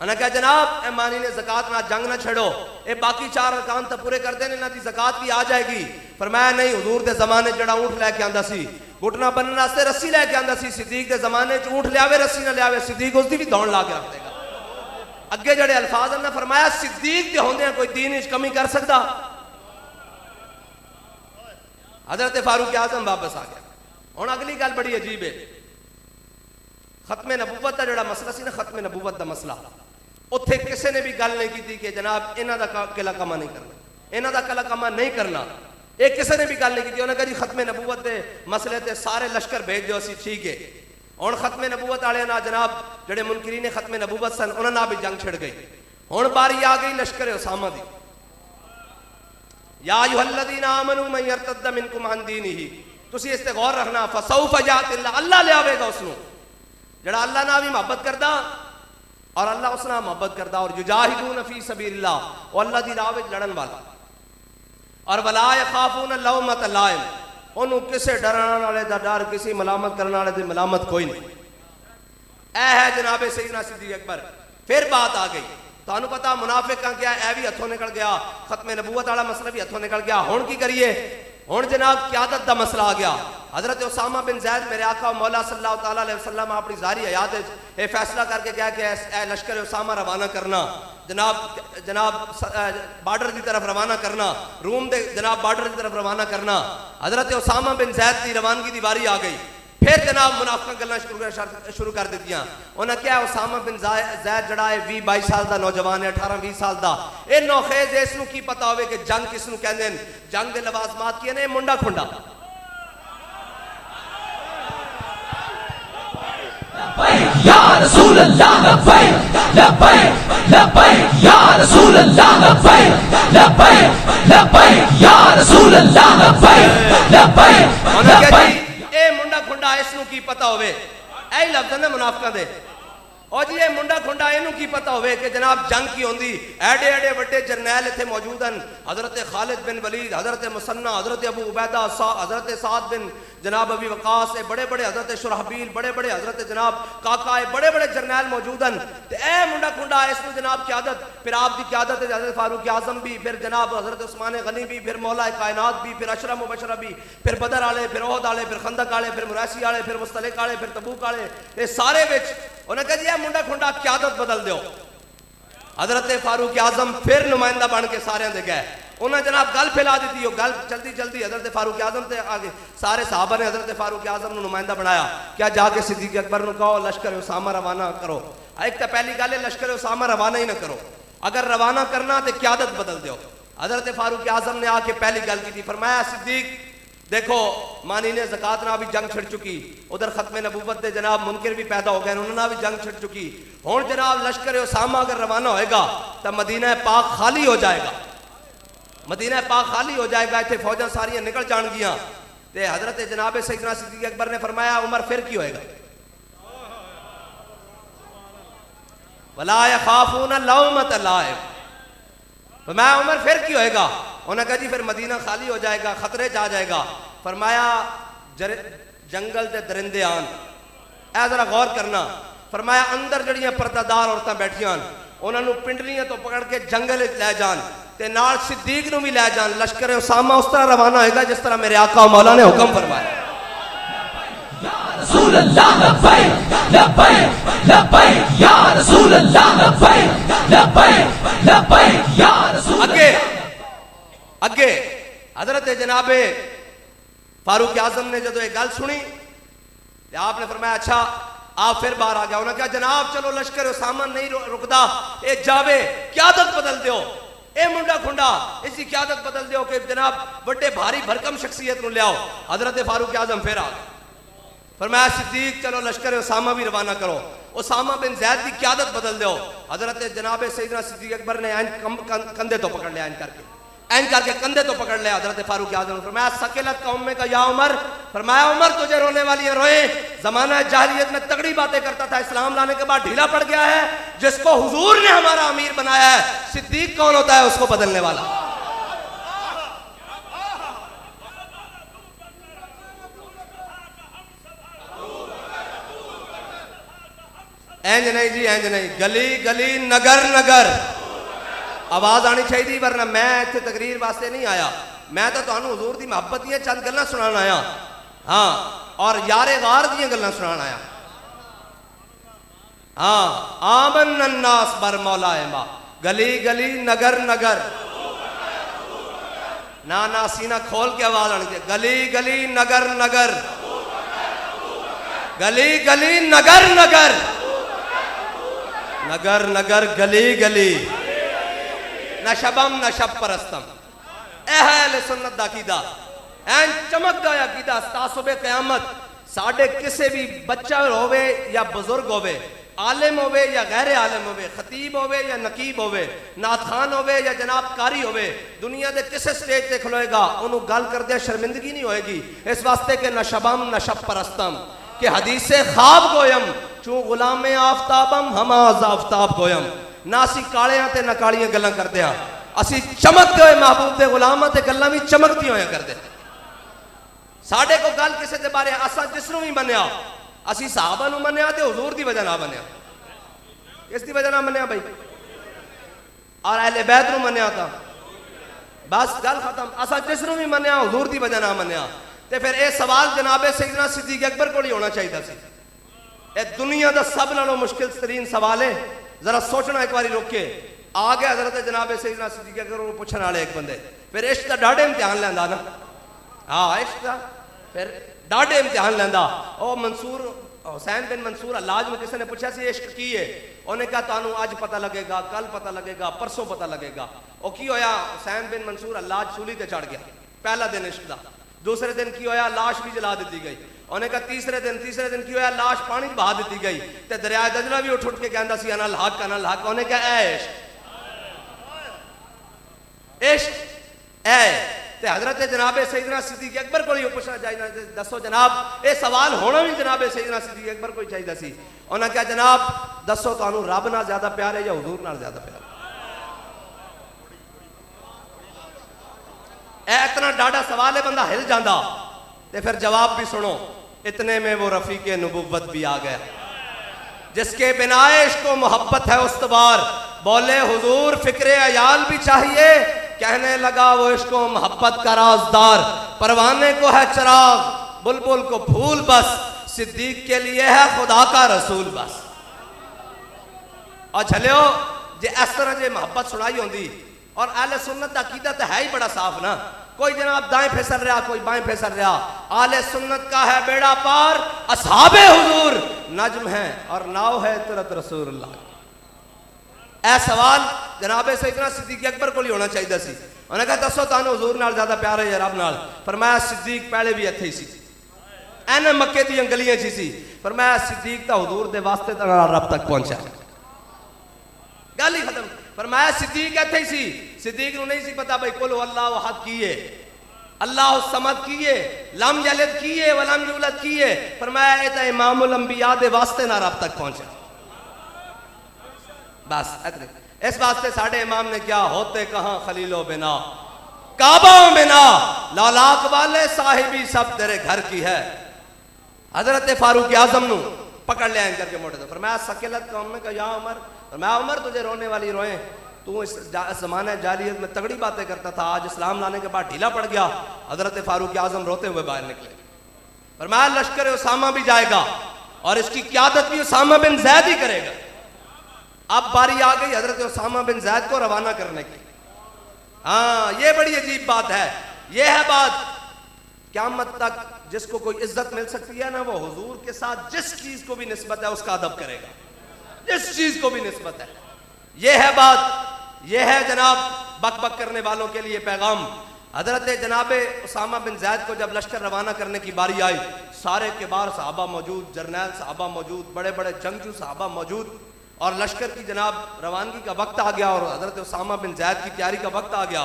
उन्हें कहा जनाब ए मानी ने ज़कात ना जंग ना छड़ो, ये बाकी 4 अरकान तो पूरे कर देने, इन्हां दी ज़कात भी आ जाएगी। फरमाया नहीं, हुजूर दे ज़माने जड़ा ऊँट लैके आंदा सी, घुटना बनने वास्ते रस्सी लैके आंदा सी, सिद्दीक दे ज़माने च ऊँट लियावे रस्सी ना लियावे, सिद्दीक उसदी भी दौड़ ला के रख देगा। अगे जड़े अल्फाज ने फरमाया सिद्दीक दे होंदे कोई दीन च कमी कर सकदा? हज़रत फारूक आज़म वापस आ गया। हुण अगली गल बड़ी अजीब है, खत्मे नबूवत का जड़ा मसला सी ना, खत्मे नबूवत का मसला, उत्थे किसी ने भी गल नहीं की कि जनाब इन्हां दा किला कमा नहीं करना, इन्हां दा किला कमा नहीं करना, ये किसी ने भी गल नहीं की। उन्हें कहा जी खत्मे नबूवत के मसले ते सारे लश्कर भेज दो, असी ठीक है। हुण खत्मे नबूवत वाले ना जनाब जड़े मुनकिरीन खत्मे नबूवत सन उन्हां नाल भी जंग छिड़ गई। हुण बारी आ गई लश्कर उसामा दी। या अय्युहल्लज़ीना आमनू मन यर्तद्द मिनकुम अन दीनिही, तुसी इस ते गौर रखना, फसौफ यातिल्लाह, अल्लाह लियावेगा उसनू जड़ा अल्लाह नाल भी मोहब्बत करदा और अल्लाह उस नाल मोहब्बत करदा और युजाहिदून फी सबीलिल्लाह, और अल्लाह दी राह विच लड़न वाला, और वला यखाफून लौमत लाइम, ओनू किसे डराने वाले दा डर, किसी मलामत करने वाले दी मलामत कोई नहीं। ऐ है जनाब सैयदना सिद्दीक़ अकबर। फिर बात आ गई, तुहानू पता मुनाफिक का क्या, ऐ भी हथों निकल गया, खत्मे नबूवत वाला मसला भी हथों निकल गया। हुण की करिए? हुण जनाब क़यादत दा मसला आ गया। हजरत उसामा बिन ज़ैद मेरे आका मौला सल्लल्लाहु तआला अलैहि वसल्लम अपनी ज़ारी हयात ये फैसला करके गया कि ए लश्कर उसामा रवाना करना, जनाब बॉर्डर की तरफ रवाना करना, रूम दे जनाब बॉर्डर की तरफ रवाना करना। हजरत उसामा बिन ज़ैद की रवानगी की बारी आ गई। फिर जनाब मुनाफिक गल्लां शुरू कर दित्तियां। उन्हें क्या उसामा बिन ज़ैद जड़ा है 20-22 साल का नौजवान है, 18-20 साल का, ये नौखेज है, इसनू की पता होवे कि जंग किसनू कहंदे ने, जंग दे लवाजमात की ने, मुंडा खुंडा। या रसूल अल्लाह लब्बैक लब्बैक लब्बैक या रसूल अल्लाह लब्बैक लब्बैक लब्बैक या रसूल अल्लाह लब्बैक लब्बैक लब्बैक। ए मुंडा खुंडा इसनू की पता होवे, ऐ लफ्ज़ ने मुनाफिकां दे। और जी ये मुंडा खुंडा इनू की पता होवे कि जनाब जंग की होंदी, एडे एडे बड़े जरनैल इत्थे मौजूद हैं, हजरत खालिद बिन वलीद, हजरत मुसन्ना, हजरत अबू उबैदा, हजरत साद बिन जनाब अबी वकास, बड़े बड़े हजरत शुरहबील, बड़े बड़े हजरत जनाब काका, बड़े बड़े जरनैल मौजूद हैं। तो ए मुंडा खुंडा इसनू जनाब क़यादत, फिर आप दी क़यादत है हजरत फारूक आज़म भी, फिर जनाब हजरत उस्मान गनी भी, फिर मौला कायनात भी, फिर अशरा मुबशरा भी, फिर बदर आले, फिर ओहद आले, फिर खंदक आले, फिर मुरासी आले, फिर मुस्तलिक आले, फिर तबूक आले, ये सारे विच उन्हें कहा जी मुंडा खुंडा क़यादत बदल दो। हजरत फारूक आज़म फिर नुमाइंदा बन के सारे दे गए। उन्हें जनाब गल फैला दी, गल चलती चलती हजरत फारूक आज़म से आगे सारे सहाबा ने हजरत फारूक आज़म नुमाइंदा बनाया, क्या जाके सिद्दीक़ अकबर को कहो लश्कर उसामा रवाना करो। एक तो पहली गल है लश्कर उसामा रवाना ही ना करो, अगर रवाना करना तो क़यादत बदल दो। हजरत फारूक आज़म ने आके पहली गल की थी, फरमाया सिद्दीक देखो मानी ने ज़कात ना भी जंग छिड़ चुकी, उधर खत्मे नबूवत दे जनाब मुनकिर भी पैदा हो गए, उन्होंने भी जंग छिड़ चुकी। हुण जनाब लश्कर उसामा अगर रवाना होएगा तो मदीना पाक खाली हो जाएगा, मदीना पाक खाली हो जाएगा, इतने फौजा सारियां निकल जाएंगियां। ते हजरत जनाब सैयदना सिद्दीक़ अकबर ने फरमाया उमर फिर की होएगा? वला यखाफून लौमत लाइम, फरमाया उमर फिर की होएगा? उन्होंने कहा जी फिर मदीना खाली हो जाएगा, खतरे च आ जाएगा। फरमाया जंगल के दरिंदे आन, ऐ जरा गौर करना। फरमाया अंदर जड़ियां पर्दादार औरतां बैठियां उन्होंने पिंडलियां तो पकड़ के जंगल लै जान ते नाल सिद्दीक नूं भी लै जान। लश्कर उसामा उस तरह रवाना होएगा जिस तरह मेरे आका मौला ने हुक्म फरमाया। रसूल अल्लाह लब्बैक लब्बैक लब्बैक या रसूल अल्लाह लब्बैक लब्बैक लब्बैक या रसूल। अगे अगे हजरत जनाबे फारूक आज़म ने जो ये गल सुनी तो आपने फरमाया अच्छा आप फिर बाहर आ गया, उन्होंने कहा जनाब चलो लश्कर उसामा नहीं रुकदा, ए जावे क्यादत बदल दो, ए मुंडा खुंडा इसकी क्यादत बदल दो कि जनाब बड़े भारी भरकम शख्सियत को लियाओ। हजरत फारूक आजम फिर आ गए, फरमाया सिद्दीक चलो लश्कर उसामा भी रवाना करो, उसामा बिन जैद की क्यादत बदल दो। हजरत जनाब सैयदना सिद्दीक अकबर ने कंधे तो पकड़ लिया, ऐन करके कंधे तो पकड़ लिया हजरत फारूक आजम। फरमाया सकेलत कौम में का या उमर, फरमाया उमर तुझे रोने वाली है रोए, जमाना जाहिलियत में तगड़ी बातें करता था, इस्लाम लाने के बाद ढीला पड़ गया है, जिसको हुजूर ने हमारा अमीर बनाया है, सिद्दीक कौन होता है उसको बदलने वाला। इंज नहीं जी, इंज नहीं, गली गली नगर नगर आवाज आनी चाहिए, वरना मैं इतने तकरीर वास्ते नहीं आया, मैं तो तुहानू हुजूर दी मोहब्बत दी चंद गल्लां सुनान आया, हाँ, और यारे गार दी गल्लां सुनान आया। हाँ, आमन अन्नास बर मौलाए मा, गली गली नगर नगर, ना ना सीना खोल के आवाज आनी चाहिए, गली गली नगर नगर, गली गली नगर नगर, नगर नगर गली गली, नशबम नशब परस्तम, अहले सुन्नत दा अकीदा एन चमक गया अकीदा तासुबे क़यामत। साडे किसे भी बच्चा होवे या बुजुर्ग होवे, आलिम होवे या गैर आलिम होवे, खतीब होवे या नकीब होवे, नात खान होवे या जनाब कारी होवे, दुनिया दे किसे स्टेज ते खलोएगा उन्हों गल करदे शर्मिंदगी नहीं होएगी, इस वास्ते के नशबम नशब परस्तम के हदीसे ख्वाब गोयम चू गुलामे आफ्ताबम हमाज आफ्ताब गोयम, ना असी कालियां ते ना कालियां गल्लां करदे हां, असी चमकदे होए महबूब दे गुलामां ते गल्लां भी चमकदी होया करदे। साडे को गल किसे दे बारे असा जिसनू भी मन्या, असी सहाबा नू मन्या ते हुजूर दी वजह ना मन्या, किस दी वजह ना मन्या भाई, और अहले बैत नू मन्या था, बस गल खत्म। असा जिसनू भी मन्या हुजूर दी वजह ना मन्या। ते फिर यह सवाल जनाबे सैयदना सिद्दीक अकबर को ही होना चाहिए सी, ए दुनिया का सब नालों मुश्किल तरीन सवाल है, जरा सोचना एक बार रोक के आ गया हजरत जनाबे सैयदना सिद्दीक अकबर को पूछने वाले एक बंदे, फिर इश्क का डाढ़े इम्तिहान लेंदा ना, हाँ इश्क का फिर डाढ़े इम्तिहान लेंदा। ओ मंसूर हुसैन बिन मंसूर अल्लाज में किसी ने पूछा सी इश्क की है, उन्हें कहा तानू अज पता लगेगा, कल पता लगेगा, परसों पता लगेगा। ओ की होया, हुसैन बिन मंसूर अल्लाज सूली ते चढ़ गया, पहला दिन इश्क का। दूसरे दिन की होया, लाश भी जला दी गई। उन्हें कहा तीसरे दिन की होया, लाश पानी बहा दी गई, ते दरिया दजला भी उठ के कहता सी अनल हक अनल हक। उन्हें कहा इश्क इश्क ए ते हजरत जनाबे सैयदना सिद्दीक अकबर को ही पूछना चाहिए, दसो जनाब ये सवाल होना भी जनाबे सैयदना सिद्दीक अकबर को ही चाहिए सी। उन्हें कहा जनाब दसो तुहानू रब नाल ज्यादा प्यार है या हुजूर नाल ज्यादा प्यार है? इतना डाढ़ा सवाल है, बंदा हिल जाता। ते फिर जवाब भी सुनो, इतने में वो रफीके नबुव्वत भी आ गया, जिसके बिना इश्क मोहब्बत है उस्तवार, बोले हुजूर फिक्रे अयाल भी चाहिए, कहने लगा वो इश्क मोहब्बत का राजदार, परवाने को है चिराग, बुलबुल को फूल बस, सिद्दीक के लिए है खुदा का रसूल बस। और झलियो जे इस तरह जे मोहब्बत सुनाई होंगी, और अहले सुन्नत का अकीदा तो है ही बड़ा साफ ना, कोई जनाब दाएं फिसल रहा कोई बाएं फिसल रहा, आले सुन्नत का है बेड़ा पार, असहाबे हुजूर नज्म है और नाव है तुरत रसूलुल्लाह। ऐ सवाल जनाबे सैयदना सिद्दीक अकबर को ही होना चाहिए सी। उन्हें कहा दसो तानू हुजूर नाल ज्यादा प्यार है या रब नाल? फरमाया सिद्दीक पहले भी इत्थे ही सी, एने मक्के दी गलियां च सी। फरमाया सिद्दीक तो हुजूर दे वास्ते तो रब तक पहुंचा, गल ही खत्म। फरमाया सिद्दीक इत्थे ही सी, सिद्दीक नूं नहीं सी पता भाई कुल अल्लाह अहद की है, अल्लाह समद की है, लम यलिद की है वलम यूलद की है। फरमाया ये तो इमामुल अंबिया दे वास्ते ना रब तक पहुंचा, बस इतने। इस वास्ते साडे इमाम ने क्या होते कहां खलीलो बिना काबा बिना, लालाक वाले साहिबी सब तेरे घर की है। हजरत फारूक आजम नू पकड़ लिया करके मोटे तो फरमाया सकेलत कौम में कहा या उमर, फरमाया उमर तुझे रोने वाली रोए, तू इस जमाने जालियत में तगड़ी बातें करता था, आज इस्लाम लाने के बाद ढीला पड़ गया। हजरत फारूक आजम रोते हुए बाहर निकले, फरमाया लश्कर उसामा भी जाएगा और इसकी क़यादत भी उसामा बिन जैद ही करेगा। अब बारी आ गई हजरत उसामा बिन जैद को रवाना करने की। हाँ ये बड़ी अजीब बात है, ये है बात क़यामत तक जिसको कोई इज्जत मिल सकती है ना, वो हुजूर के साथ जिस चीज को भी निस्बत है उसका अदब करेगा, जिस चीज को भी निस्बत है। ये है बात, ये है जनाब बक बक करने वालों के लिए पैगाम। हजरत जनाब उसामा बिन जैद को जब लश्कर रवाना करने की बारी आई, सारे किबार सहाबा मौजूद, जर्नैल सहाबा मौजूद, बड़े बड़े जंगजू सहाबा मौजूद, और लश्कर की जनाब रवानगी का वक्त आ गया और हजरत उसामा बिन जैद की तैयारी का वक्त आ गया।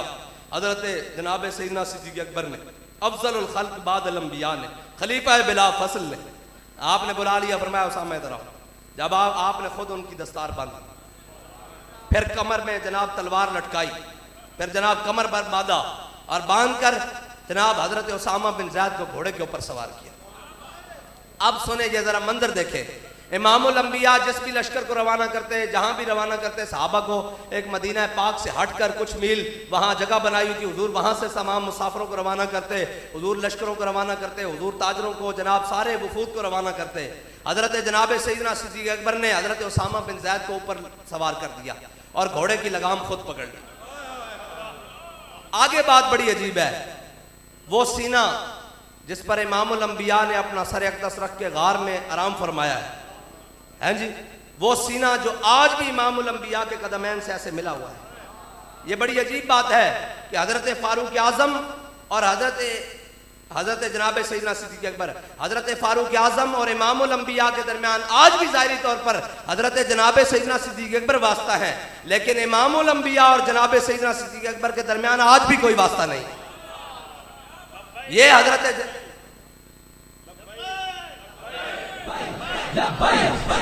हजरत जनाब सैयदना सिद्दीक़ अकबर ने, अफजलुल खल्क बादल अंबिया ने, खलीफा बिला फसल ने, आपने बुला लिया, फरमाया उसामा इधर आओ। जब आपने खुद उनकी दस्तार बांधी, फिर कमर में जनाब तलवार लटकाई, फिर जनाब कमर पर बांधा और बांध कर जनाब हजरत उसामा बिन जैद को घोड़े के ऊपर सवार किया। अब सुने ये जरा मंजर देखे, इमामुल अंबिया जिस भी लश्कर को रवाना करते, जहां भी रवाना करते, सहाबा को एक मदीना पाक से हटकर कुछ मील वहां जगह बनाई हुई थी, हुजूर वहां से तमाम मुसाफिरों को रवाना करते, हुजूर लश्करों को रवाना करते, हुजूर ताजरों को, जनाब सारे वफूद को रवाना करते। हजरत जनाब सैयदना सिद्दीक़ अकबर ने हजरत उसामा बिन जैद को ऊपर सवार कर दिया और घोड़े की लगाम खुद पकड़ ली। आगे बात बड़ी अजीब है, वो सीना जिस पर इमामुल अंबिया ने अपना सर अक़दस रख के गार में आराम फरमाया है जी, वो सीना जो आज भी इमामुल अंबिया के कदमैन से ऐसे मिला हुआ है। ये बड़ी अजीब बात है कि हजरत फारूक आजम और हजरत जनाब सैयदना सिद्दीक़ अकबर, हजरत फारूक आजम और इमामुल अंबिया के दरमियान आज भी ज़ाहिरी तौर पर हजरत जनाब सैयदना सिद्दीक़ अकबर वास्ता है, लेकिन इमामुल अंबिया और जनाब सैयदना सिद्दीक़ अकबर के दरमियान आज भी कोई वास्ता नहीं। ये हजरत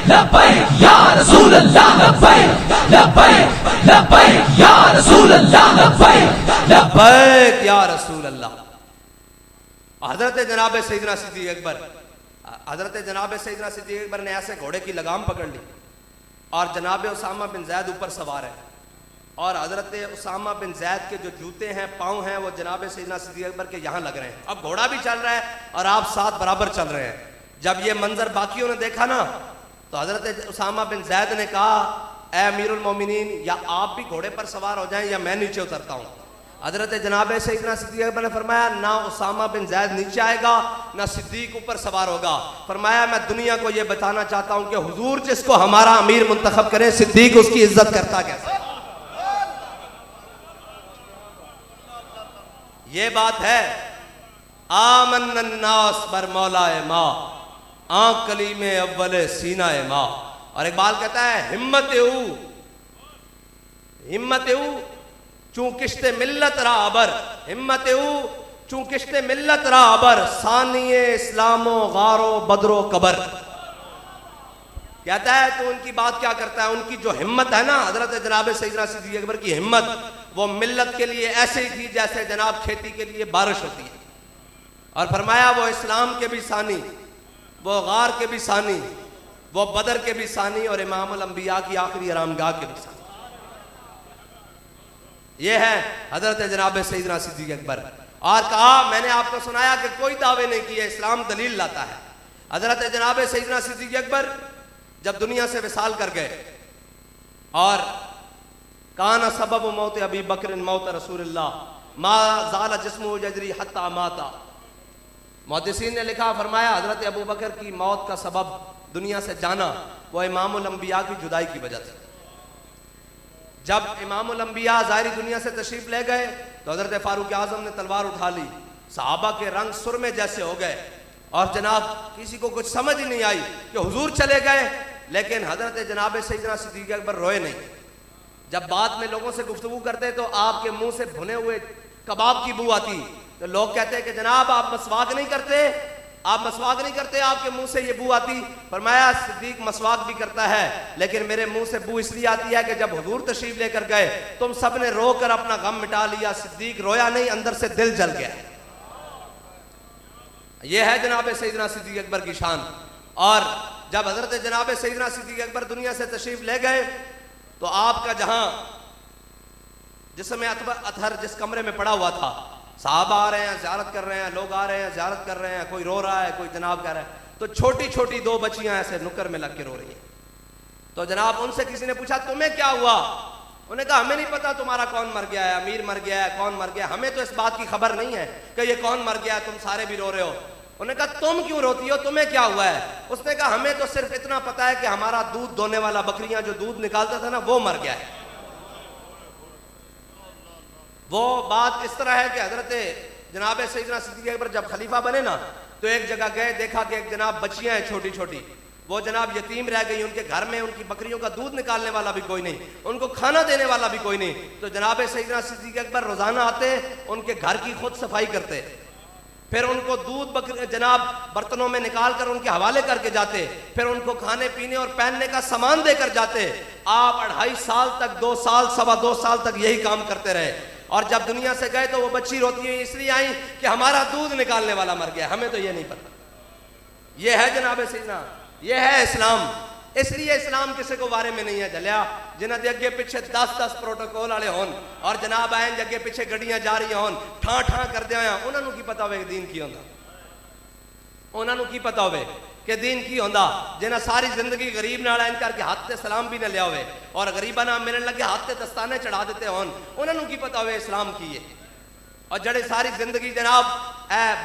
लब्बैक या रसूल अल्लाह, लब्बैक लब्बैक लब्बैक या रसूल अल्लाह, लब्बैक लब्बैक या रसूल अल्लाह। हजरत जनाब सैयदना सिद्दीक़ अकबर, हजरत जनाब सैयदना सिद्दीक़ अकबर ने ऐसे घोड़े की लगाम पकड़ ली और जनाब उसामा बिन जैद ऊपर सवार है, और हजरत उसामा बिन जैद के जो जूते हैं, पाँव हैं, वो जनाब सैयदना सिद्दीक़ अकबर के यहाँ लग रहे हैं। अब घोड़ा भी चल रहा है और आप साथ बराबर चल रहे हैं। जब ये मंजर बाकियों ने देखा ना, तो हजरत उसामा बिन जैद ने कहा, ए अमीरुल मोमिनीन, या आप भी घोड़े पर सवार हो जाएं या मैं नीचे उतरता हूँ। हजरत जनाब सैयदना सिद्दीक़ अकबर ने फरमाया, ना उसामा बिन जैद नीचे आएगा ना सिद्दीक ऊपर सवार होगा। फरमाया, मैं दुनिया को यह बताना चाहता हूँ कि हुजूर जिसको हमारा अमीर मुंतखब करे, सिद्दीक उसकी इज्जत करता कैसे। ये बात है। आमन्नास बर मौलाए माँ, आंख कली में अव्वल सीना माँ। और इकबाल कहता है, हिम्मत चूं किश्ते मिल्लत राबर, हिम्मत चूं किश्ते मिल्लत राबर, सानिए इस्लामो गारो बदरो कबर। कहता है तो उनकी बात क्या करता है, उनकी जो हिम्मत है ना, हजरत जनाब सैयदना सिद्दीक़ अकबर की हिम्मत, वो मिल्लत के लिए ऐसे ही थी जैसे जनाब खेती के लिए बारिश होती है। और फरमाया, वो इस्लाम के भी सानी, वो गार के भी सानी, वो बदर के भी सानी, और इमामुल अंबिया की आखिरी आरामगाह के भी सानी। ये है हजरत जनाब सैयदना सिद्दीक़ अकबर। और कहा, मैंने आपको सुनाया कि कोई दावे नहीं किए, इस्लाम दलील लाता है। हजरत जनाब सैयदना सिद्दीक़ अकबर जब दुनिया से विसाल कर गए, और काना सबब मौत अबी बकर मौत रसूलुल्लाह मा ज़ाला जिस्मु जजरी हत्ता माता। मुहद्दिसीन ने लिखा, फरमाया, हजरत अबू बकर की मौत का सबब दुनिया से जाना वो इमामुल अंबिया की जुदाई की वजह से। जब इमामुल अंबिया ज़ाहिरी दुनिया से तशरीफ ले गए तो हजरत फारूक आजम ने तलवार उठा ली, सहाबा के रंग सुरमे जैसे हो गए, और जनाब किसी को कुछ समझ ही नहीं आई कि हुजूर चले गए। लेकिन हजरत जनाब सैयदना सिद्दीक़ अकबर रोए नहीं। जब बाद में लोगों से गुफ्तगू करते तो आपके मुंह से भुने हुए कबाब की बू आती, तो लोग कहते कि जनाब आप मसवाक नहीं करते, आप मसवाक नहीं करते, आपके मुंह से ये बू आती। फरमाया, सिद्दीक मसवाक भी करता है, लेकिन मेरे मुंह से बू इसलिए आती है कि जब हुजूर तशरीफ लेकर गए तुम सब ने रो कर अपना गम मिटा लिया, सिद्दीक रोया नहीं, अंदर से दिल जल गया। यह है जनाब सैयदना सिद्दीक़ अकबर की शान। और जब हजरत जनाब सैयदना सिद्दीक़ अकबर दुनिया से तशरीफ ले गए तो आपका जहां जिसमें अतहर जिस कमरे में पड़ा हुआ था, साहबा आ रहे हैं, ज़ियारत कर रहे हैं, लोग आ रहे हैं, ज़ियारत कर रहे हैं, कोई रो रहा है, कोई जनाब कह रहा है, तो छोटी छोटी दो बच्चियां ऐसे नुक्कर में लग के रो रही हैं। तो जनाब उनसे किसी ने पूछा, तुम्हें क्या हुआ? उन्हें कहा हमें नहीं पता तुम्हारा कौन मर गया है, अमीर मर गया है, कौन मर गया, हमें तो इस बात की खबर नहीं है कि ये कौन मर गया, तुम सारे भी रो रहे हो। उन्हें कहा तुम क्यों रोती हो, तुम्हें क्या हुआ है? उसने कहा हमें तो सिर्फ इतना पता है कि हमारा दूध दोने वाला, बकरियां जो दूध निकालता था ना, वो मर गया है। वो बात इस तरह है कि हजरत जनाब सैयदना सिद्दीक़ अकबर जब खलीफा बने ना, तो एक जगह गए, देखा कि एक जनाब बच्चियां हैं छोटी छोटी, वो जनाब यतीम रह गई, उनके घर में उनकी बकरियों का दूध निकालने वाला भी कोई नहीं, उनको खाना देने वाला भी कोई नहीं। तो जनाब सैयदना सिद्दीक़ अकबर रोजाना आते, उनके घर की खुद सफाई करते, फिर उनको दूध जनाब बर्तनों में निकाल कर उनके हवाले करके जाते, फिर उनको खाने पीने और पहनने का सामान देकर जाते। आप 2.5 साल तक, 2 साल, 2.25 साल तक यही काम करते रहे। और जब दुनिया से गए तो वो बच्ची रोती हुई इसलिए आई कि हमारा दूध निकालने वाला मर गया, हमें तो ये नहीं पता। ये है जनाब सैयदना, ये है इस्लाम। इसलिए इस्लाम किसी को बारे में नहीं है जलिया, जिन्हें दे अगे पिछे 10-10 प्रोटोकॉल वाले होन और जनाब आए अगे पिछे गड्डियां जा रही होन, ठां ठां करदे होया, उन्होंने की पता होवे दीन की होंदा, उन्होंने की पता होवे कि दीन की होंदा। जिन्हें सारी जिंदगी गरीब नाल ऐन करके हाथ ते सलाम भी न लिया होवे और गरीबा ना मिलने लगे हाथ ते दस्ताने चढ़ा देते होन, उन्होंने की पता होवे इस्लाम की है। और जड़े सारी जिंदगी जनाब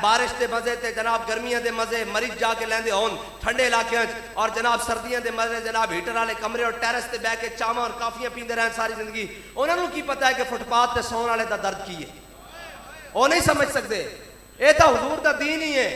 बारिश के मजे ते जनाब गर्मियां के मजे मरीज जाके लेंदे होन ठंडे इलाके और जनाब सर्दियों के मजे जनाब हीटर वाले कमरे और टेरेस ते बह के चावा और काफियां पींदे रहन सारी जिंदगी, उन्होंने की पता है कि फुटपाथ ते सौन वाले दा दर्द की है? वो नहीं समझ सकते। ये तो हुजूर दा दीन ही है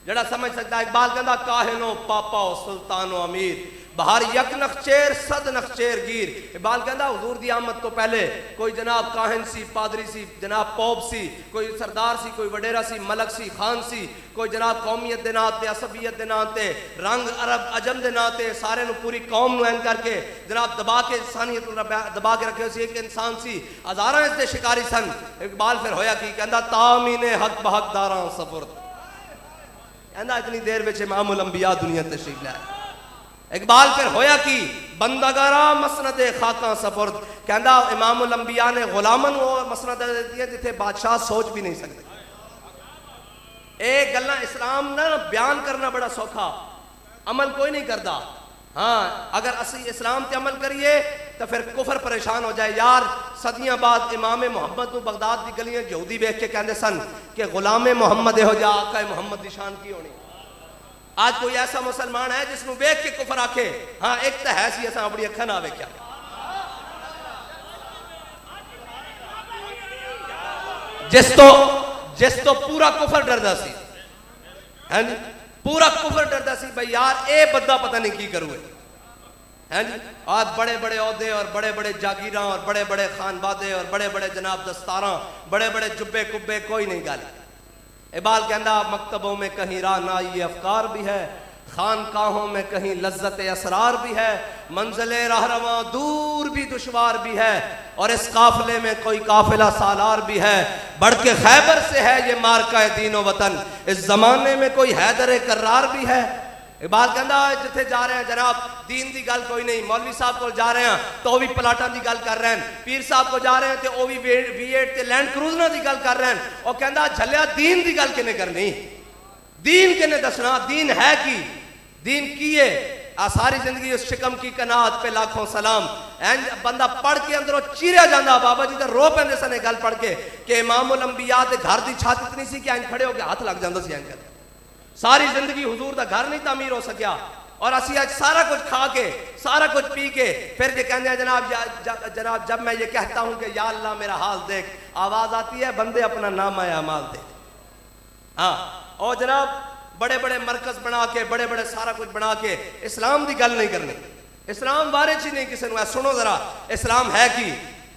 जड़ा समझ सकता। इकबाल कहता काहिनो पापा सुल्तानो अमीर, बाहर यक नखचेर सद नखचेर गिर। इकबाल कहता हुजूर दी आमद तो पहले कोई जनाब काहिन सी, पादरी सी, जनाब पौप सी, कोई सरदार सी, कोई वडेरा सी, मलक सी, खान सी, कोई जनाब कौमियत दे नां ते, असबियत दे नां ते, रंग अरब अजम दे नां ते, सारे नु पूरी कौम नु ऐन करके जनाब दबा के इंसानियत दबा के रखे सी। एक इंसान सी, हजारां इसदे शिकारी सन। इकबाल फिर होया की कहता तामीने हक बहकदारां सफुर्द, कहता इतनी देर में इमामुल अंबिया दुनिया तशरीफ लाए। इकबाल फिर होया कि बंदागारा मसनद खाका सफुर्द, कहता इमामुल अंबिया ने गुलामन वो मसनद दी है जिथे बादशाह सोच भी नहीं सकते। एक गल्ला इस्लाम ना बयान करना बड़ा सौखा, अमल कोई नहीं करता। हाँ, अगर असी इस्लाम ते अमल करिए तो फिर कुफर परेशान हो जाए। यार सदियां बाद इमाम मुहम्मद को बगदाद की गलियां यहूदी वेख के कहते सन कि गुलाम मोहम्मद हो जा, आका मोहम्मद की शान की होनी। आज कोई ऐसा मुसलमान है जिसनु वेख के कुफर आखे? हाँ, एक तो है सी, असा अपनी अखा ना वेख्या। जिस तो पूरा कुफर डरदा सी, है जी, पूरा कुफर डरदा सी भाई यार ए बंदा पता नहीं की करूए, है जी। आज बड़े बड़े औहदे और बड़े बड़े जागीरा और बड़े बड़े खानबादे और बड़े बड़े जनाब दस्तारा, बड़े बड़े जुब्बे कुब्बे, कोई नहीं गाली। इकबाल कहता मकतबों में कहीं राहनाई अफकार भी है, खानकाहों में कहीं लज्जत असरार भी है, मंजिले रहरवा दूर भी दुश्वार भी है, और इस काफिले में कोई काफिला सालार भी है। बढ़ के खैबर से है ये मार्का दीनो वतन, इस जमाने में कोई हैदर कर्रार भी है। इकबाल कहता जिथे जा रहे हैं जनाब दीन की गल कोई नहीं, मौलवी साहब को जा रहे हैं तो वह भी प्लाटा की गल कर रहे हैं, पीर साहब को जा रहे हैं तो वह भी V8 ते लैंड क्रूजर की गल कर रहे हैं। और कहता झलिया दीन की गल किने करनी, दीन किने दसना, दीन है की, दीन की है। सारी जिंदगी उस शिकम की कनात पे लाखों सलाम। बंदा पढ़ के अंदरों चीरिया जाता, बाबा जी तो रो पैंदे सन गल पढ़ के कि इमामुल अंबिया दे घर की छत इतनी सी कि इंज खड़े होकर हाथ लग जाता सी। इंज सारी जिंदगी हुजूर का घर नहीं तामीर हो सकिया, और असी आज सारा कुछ खा के सारा कुछ पी के फिर ये कहते हैं जनाब जब मैं ये कहता हूं कि या अल्लाह मेरा हाल देख, आवाज आती है बंदे अपना नाम आया माल दे। हाँ, और जनाब बड़े बड़े मरकज बना के बड़े बड़े सारा कुछ बना के इस्लाम की गल नहीं करनी, इस्लाम बारे च नहीं किसी ने। सुनो जरा इस्लाम है कि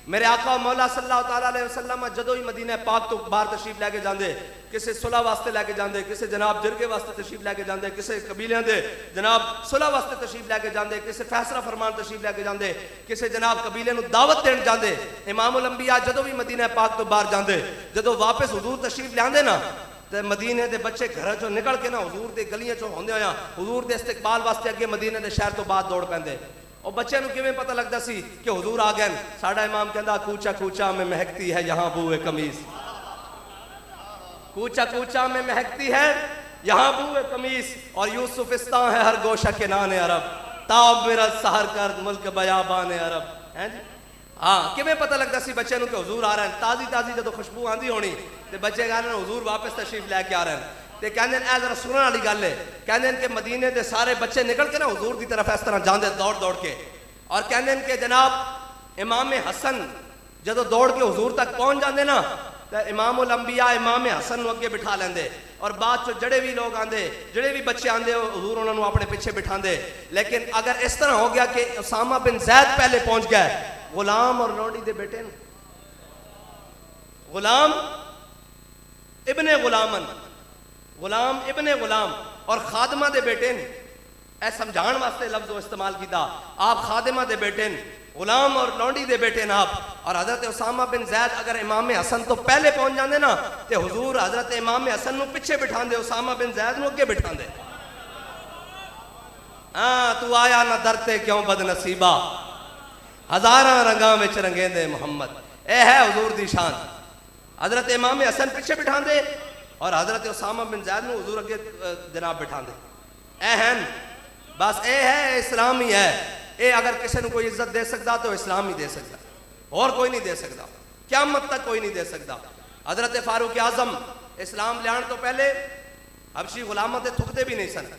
मेरे आका मौला सल्लल्लाहु अलैहि वसल्लम जदों ही मदीना पाक तो बाहर तशरीफ लैके जाते, किसी सुलह वास्ते लैके जाते, किसी जनाब जिरगे वास्ते तशरीफ लैके जाते, किसी कबीलियां दे जनाब सुलह वास्ते तशरीफ लैके जाते, किसी फैसला फरमान तशरीफ लैके जाते, किसी जनाब कबीले नूं दावत देण जाते। इमामुल अंबिया जदों भी मदीना पाक तो बाहर जाते, जदों वापस हुजूर तशरीफ लियाते ना ते मदीने के बच्चे घर चो निकल के ना हुजूर के गलियां चो होंदे होया हुजूर के इस्तकबाल वास्ते अगे मदीने के शहर तो बाद दौड़ पैंदे। और बच्चे नूं किवें पता लगदा सी कि हुजूर आ गए? साडा इमाम कहंदा कूचा कूचा में महकती है यहाँ बूए कमीज, कूचा कूचा में महकती है यहाँ बूए कमीज, और यूसुफिस्तान है हर गोशा के नाने अरब, ताब मेरा सहर कर मुल्क बयाबान अरब। हैं जी, हाँ किमें पता लगता सी बच्चे कि हजूर आ रहे हैं, ताजी ताजी जो खुशबू आँदी होनी तो बच्चे कह रहे हैं हजूर वापस तशरीफ लैके आ रहे हैं। तो कहते हैं जरा सुनने वाली गल है, कहते हैं कि मदीने के सारे बच्चे निकल के ना हजूर की तरफ इस तरह जाते दौड़ दौड़ के, और कहते हैं कि जनाब इमाम हसन जो दौड़ के हजूर तक पहुँच जाते ना तो इमाम उल अंबिया इमाम हसन अगे बिठा लेंदे, और बाद चो जड़े भी लोग आते जड़े भी बच्चे आते हजूर उन्होंने अपने पिछे बिठाते। लेकिन अगर इस तरह हो गया कि उसामा बिन जैद पहले पहुंच गए, गुलाम और लोडी दे बेटे ने, गुलाम इब्ने गुलामन, गुलाम इब्ने गुलाम और खादमा दे बेटे ने, ऐ समझाने वास्ते लफ्ज इस्तेमाल किया। आप खादिमा दे बेटे ने, गुलाम और लौंडी दे बेटे ने आप, और हजरत उसामा बिन जैद अगर इमाम हसन तो पहले पहुंच जाते ना तो हुजूर हजरत इमाम हसन नु पिछे बिठांदे, उसामा बिन जैद नु अगे बिठांदे। हाँ तू आया ना दरते क्यों बदनसीबा, हजारा रंगा विच रंगेंदे मोहम्मद, ए है हुजूर दी शान। हजरत इमाम हसन पिछे बिठांदे और हजरत उसामा बिन जैद नु हुजूर अगे जनाब बिठांदे। ए हैं बस ए है इस्लाम ही है, ए अगर किसी ने कोई इज्जत दे सकता तो इस्लाम ही दे सकता, और कोई नहीं दे सकता, क़यामत तक कोई नहीं दे सकता। हजरत फारूक आजम इस्लाम लियाण तो पहले हबशी गुलामां ते थुकते भी नहीं सन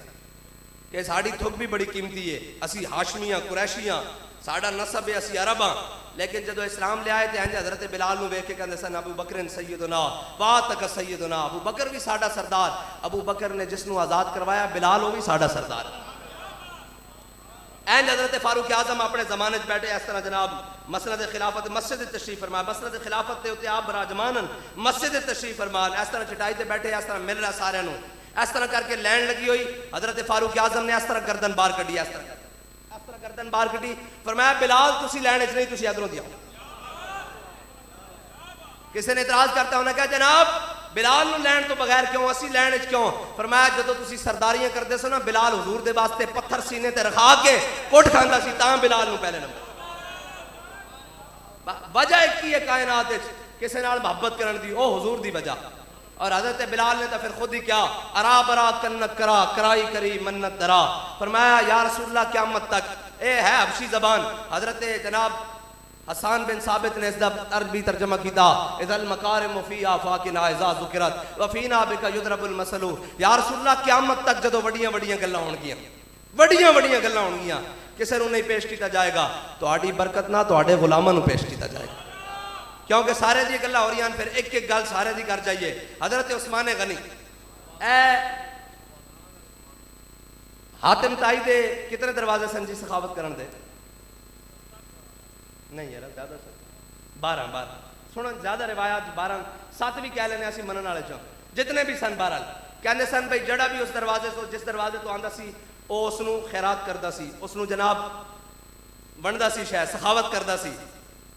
कि साड़ी थुक भी बड़ी कीमती है, असी हाशमियां कुरैशियां साड़ा नसब है, असी अरब हाँ। लेकिन जो इस्लाम लिया तो इंज हजरत बिलाल वेख के कहते सन अबू बकर सैयदना वाह तक सैयदना, अबू बकर भी साड़ा सरदार, अबू बकर ने जिसनों आज़ाद करवाया बिलाल वो भी साड़ा सरदार। एंड हजरत फारूक आजम अपने जमाने बैठे इस तरह जनाब मसनद खिलाफत मस्जिद तशरीफ फरमान, मसनद खिलाफत के उत्ते आप बराजमान मस्जिद तशरीफ फरमान, इस तरह चटाई से बैठे इस तरह मिल रहा सारे इस तरह करके लैंड लगी हुई। हजरत फारूक आजम ने इस तरह गर्दन बाहर कढ़ी, इस तरह गर्दन बाहर कढ़ी, फरमाया बिलाल तुसी लैंड च नहीं, तुसी इधरों दी आओ। किसी ने इतराज करता उन्हें कहा जनाब बिलाल नूं लैंड तो बगैर क्यों, असी लैंड च क्यों? फरमाया जदों तुसी सरदारियां करदे सो ना बिलाल हुजूर दे वास्ते पत्थर सीने ते रखा के कुट खांदा सी, तां बिलाल नूं पहले नंबर। वजह एक ही है कायनात विच किसी नाल मोहब्बत करन दी, ओ हुजूर दी वजह। और हजरत बिलाल ने तो फिर खुद ही क्या अरा बरा कन्नत करा कराई करी मन्नत दरा, फरमाया या रसूलल्लाह क़यामत तक ए है हबशी जबान। हजरत जनाब हसान बिन साबित ने इसका अरबी तर्जमा किया, इज़ल मकारिम फी आफाकिना इज़ा ज़ुकिरत व फीना बिका युदरबुल मसलू। या रसूलल्लाह क़यामत तक जदों वड्डियां वड्डियां गल्लां होणगियां, वड्डियां वड्डियां गल्लां होणगियां, किसी नूं नहीं पेश किया जाएगा, तुहाडी बरकत ना तुहाडे गुलामां नूं पेश किया जाएगा, क्योंकि सारे दी गल्लां हो रही हैं। फिर एक एक गल सारे दी कर जाइए। हजरत उस्मान गनी हातिम ताई दे कितने दरवाजे सन जी सखावत करन दे? नहीं यार ज्यादा सर 12 सुनो ज्यादा रिवायात 12 7 भी कह लेने असी मनन वाले चो जितने भी सन 12 कहते सन भाई जड़ा भी उस दरवाजे तो जिस दरवाजे तो आंदा सी ओ उसनू खैरात करदा सी, उसनू जनाब वंडदा सी, शायद सखावत करदा सी।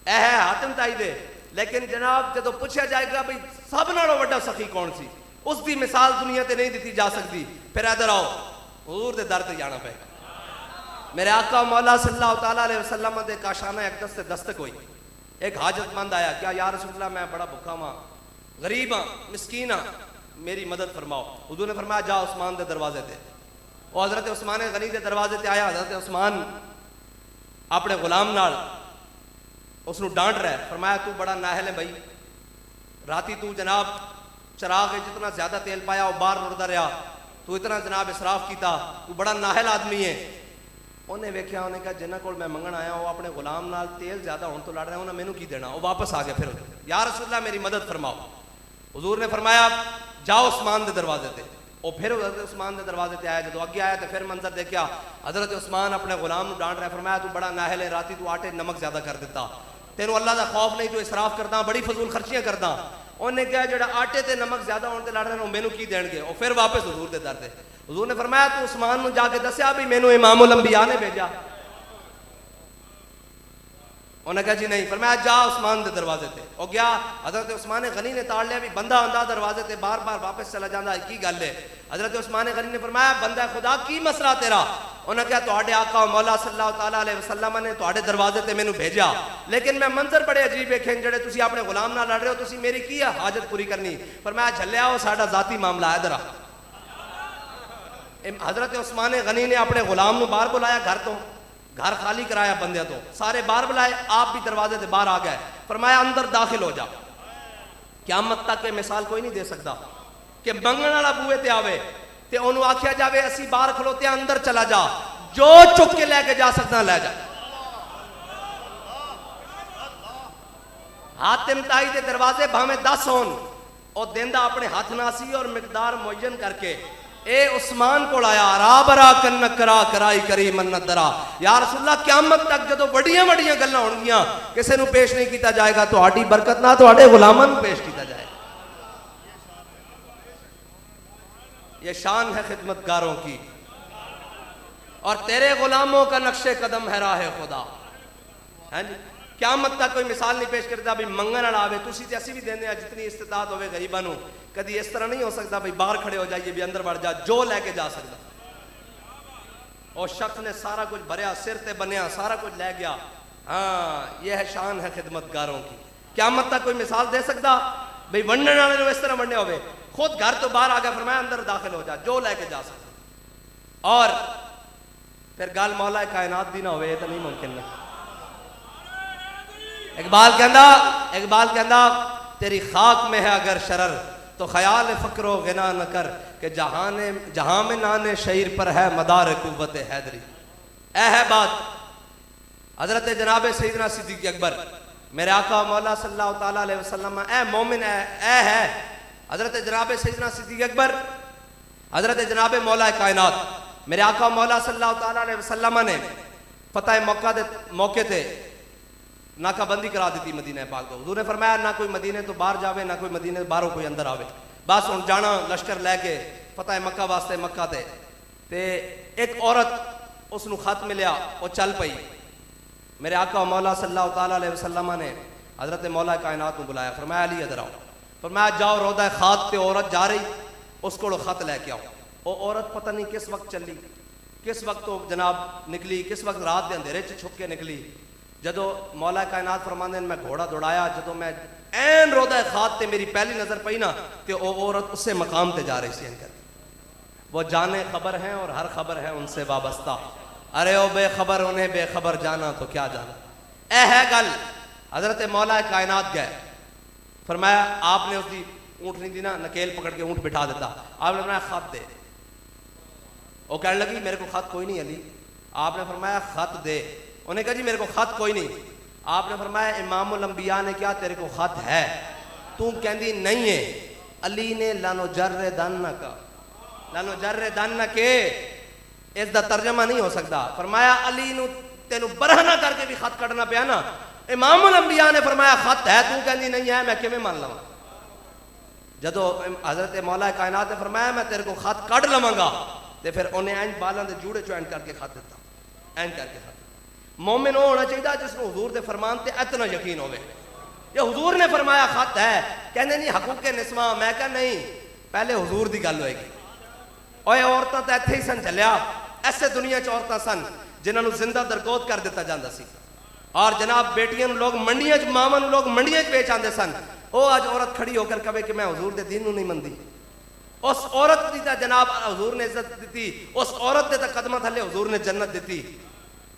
ए है हातिम ताई दे। लेकिन जनाब जो पूछा जाएगा भाई सब नालों वड्डा सखी कौन सी, उसकी मिसाल दुनिया ते नहीं दी जा सकती। फिर इधर आओ हुजूर दे दर ते जाना पेगा। मेरे आका मौला सल्लल्लाहु तआला अलैहि वसल्लम दे काशाना अक़दस से दस्तक हुई। एक हाजतमंद आया, क्या या रसूलल्लाह मैं बड़ा भूखा हाँ, गरीब हाँ, मिस्कीन हाँ, मेरी मदद फरमाओ। हुजूर ने फरमाया जा उस्मान दे दरवाजे ते। और हजरत उस्मान गनी दे दरवाजे ते आया। हजरत उस्मान अपने गुलाम नाल उसनू डांट रहा है, फरमाया तू बड़ा नाहल है भाई, राती तू जनाब चराग जितना ज्यादा तेल पाया वो बाहर उड़ता रहा, तू इतना जनाब इसराफ किया, तू बड़ा नाहल आदमी है। उन्हें वेख्या, उन्हें कहा जिन्हों को मैं मंगन आया वो अपने गुलाम नाल तेल ज्यादा होने तो लड़ रहे हैं, उन्हें मैनू की देना। वो वापस आ गया। फिर या रसूलल्लाह मेरी मदद फरमाओ। हुजूर ने फरमाया जाओ उस्मान के दरवाजे ते। और फिर हजरत उस्मान के दरवाजे ते आया। जो अगे आया तो फिर मंजर देखा, हजरत उस्मान अपने गुलाम को डांट रहा है, फरमाया तू बड़ा नाहल है, राती तू आटे नमक ज्यादा कर दिता, तेनों अल्लाह का खौफ नहीं, तू इसराफ करदा, बड़ी फजूल खर्चियां करदा। उन्हें कहा जो आटे ते नमक ज्यादा होने ते लड़ रहे हैं मैनू की देंगे। और फिर वापस हुजूर के दर ते। हुजूर ने फरमाया तू उस्मान को जाके दसिया भी मैनू इमामुल अंबिया ने भेजा? उन्हें कहा जी नहीं। फरमाया जा उस्मान के दरवाजे ते। और गया। हजरत उस्मान गनी ने ताड़ लिया भी बंदा आंदा दरवाजे ते बार बार वापस चला जाता, की गल है? हजरत उस्मान गनी ने फरमाया बंदा खुदा की मसला तेरा? उन्हें कहा तुहाडे आका मौला सल्लल्लाहु तआला अलैहि वसल्लम ने तुहाडे दरवाजे ते मैनू भेजा, लेकिन मैं मंजर बड़े अजीब वेखे जेड़े तुसी अपने गुलाम नाल लड़ रहे हो, तुसी मेरी की हाजत पूरी करनी? फरमाया झल्लिया वो साडा जाती मामला है। इधर हजरत उस्मान गनी ने अपने गुलाम को बाहर बुलाया घर तो। घर खाली कराया बंदे तो, सारे बाहर बुलाए, आप भी दरवाजे से बाहर आ गए। फरमाया अंदर दाखिल हो जा। क़यामत तक ये मिसाल कोई नहीं दे सकता कि मंगण वाला बूहे ते आवे ते ओनू आख्या जावे असी बाहर खलोते अंदर चला जा, जो चुक के लेके जा सकता ले जा। हातिम ताई दे दरवाजे भावे 10 होन, और देंदा अपने हाथ नासी और मिकदार मुअय्यन करके ए उस्मान को आया, राबरा कन्न करा कराई करी मन्नत दरा। या रसूलल्लाह क़यामत तक जदों बड़ियां बड़ियां गल्लां होणगियां किसी नूं पेश नहीं किया जाएगा, तुहाडी बरकत ना तुहाडे गुलामां नूं पेश किया जाएगा। ये शान है खिदमतगारों की, और तेरे गुलामों का नक्शे कदम है राह खुदा। है जी, क़यामत तक कोई मिसाल नहीं पेश करता भी मंगन वाला आवे, तुसी ते असी भी देंदे आ जितनी इस्तिताअत होवे गरीबां नूं। कभी इस तरह नहीं हो सकता भाई बाहर खड़े हो जाइए भी अंदर बढ़ जा, जो लेके जा सकता। और शख्स ने सारा कुछ भरया, सिर ते बनया, सारा कुछ ले गया। हाँ, यह है शान है खिदमतगारों की। क़यामत तक कोई मिसाल दे सकता भाई वंडने वाले इस तरह वंडे होवे, खुद घर तो बाहर आ गया, फरमाया अंदर दाखिल हो जा, जो लेके जा सकता। और फिर गल मौला कायनात दी ना होवे, तो नहीं मुमकिन ना। इकबाल कहंदा तेरी खाक में है अगर शरर, तो ख्याल फक्रो गिना न कर कि जहां में नाने शहीर पर है मदार कुव्वत हैदरी। ऐ है बात हजरत जनाब सैयदना सिद्दीक़ अकबर, मेरे आका मौला सल्लल्लाहु ताला अलैहि वसल्लम, ऐ मोमिन ऐ है हजरत जनाब सैयदना सिद्दीक़ अकबर, हजरत जनाब मौला कायनात, मेरे आका मौला सल्लल्लाहु ताला अलैहि वसल्लम ने फतह मौके थे नाकाबंदी करा दी मदीना पाक को। हुजूर ने फरमाया ना कोई मदीने तो बाहर जावे, ना कोई मदीने बाहरों कोई अंदर आवे, बस हुण जाना लश्कर लैके फतह मक्का वास्ते मक्का ते एक औरत उसनू खत मिलिया, वो चल पई। मेरे आका मौला सल्लल्लाहु ताला अलैहि वसल्लम ने हजरत मौला कायनात को बुलाया, फरमाया अली इधर आओ। फरमाया जाओ रोदा खात ते औरत जा रही, उसको खत लैके आओ। वो औरत पता नहीं किस वक्त चली, किस वक्त तो जनाब निकली, किस वक्त रात के अंधेरे च छुप के निकली। जदों मौला कायनात फरमांदे मैं घोड़ा दौड़ाया, जदों मैं ऐन रोदा खात ते मेरी पहली नजर पई ना, तो वो औरत उससे मकाम ते जा रही सी। वो जाने खबर हैं और हर खबर है उनसे वाबस्ता, अरे ओ बेखबर उन्हें बेखबर जाना तो क्या जाना। ऐ है गल हजरत मौला कायनात गए, फरमाया आपने उसकी ऊँटनी दी ना नकेल पकड़ के ऊँट बिठा देता, आपने फरमाया खत दे। वो कहने लगी मेरे को खत कोई नहीं अली। आपने फरमाया खत दे। उन्हें कहा जी मेरे को खत कोई नहीं। आपने फरमाया इमामुल अंबिया ने क्या तेरे को खत है? तू कहती नहीं है। अली ने लानो जर्रे दाना का, लानो जर्रे दाना के इसका तर्जमा नहीं हो सकता। फरमाया अली नू तेनू बरहना करके भी खत कटना पिया ना। इमामुल अंबिया ने फरमाया खत है, तू कहती नहीं है, मैं किवें मान लवां? जदों हजरत मौला कायनात ने फरमाया मैं तेरे को खत कट लवांगा, तो फिर उन्हें इंज बालों के जूड़े चो इंज करके खत दिता, इंज करके खत। मोमिन वो होना चाहिए जिसको हुजूर के फरमान से इतना यकीन होवे। ये हुजूर ने फरमाया खत है, कहते नहीं हकूक निस्वा। मैं क्या नहीं, पहले हुजूर की गल होएगी। ओए औरतां तो इत्थे ही सन चलिया, ऐसे दुनिया च औरतां सन जिन्होंने जिंदा दरगोद कर दिता जाता सी। और जनाब बेटियां लोग मंडियां च, मावां लोग मंडियां च बेच आते सन। वो अज औरत खड़ी होकर कहे कि मैं हुजूर के दीन नहीं मनती, उस औरत की तो जनाब हुजूर ने इज्जत दी, उस औरत के तो कदम थले हुजूर ने जन्नत दी।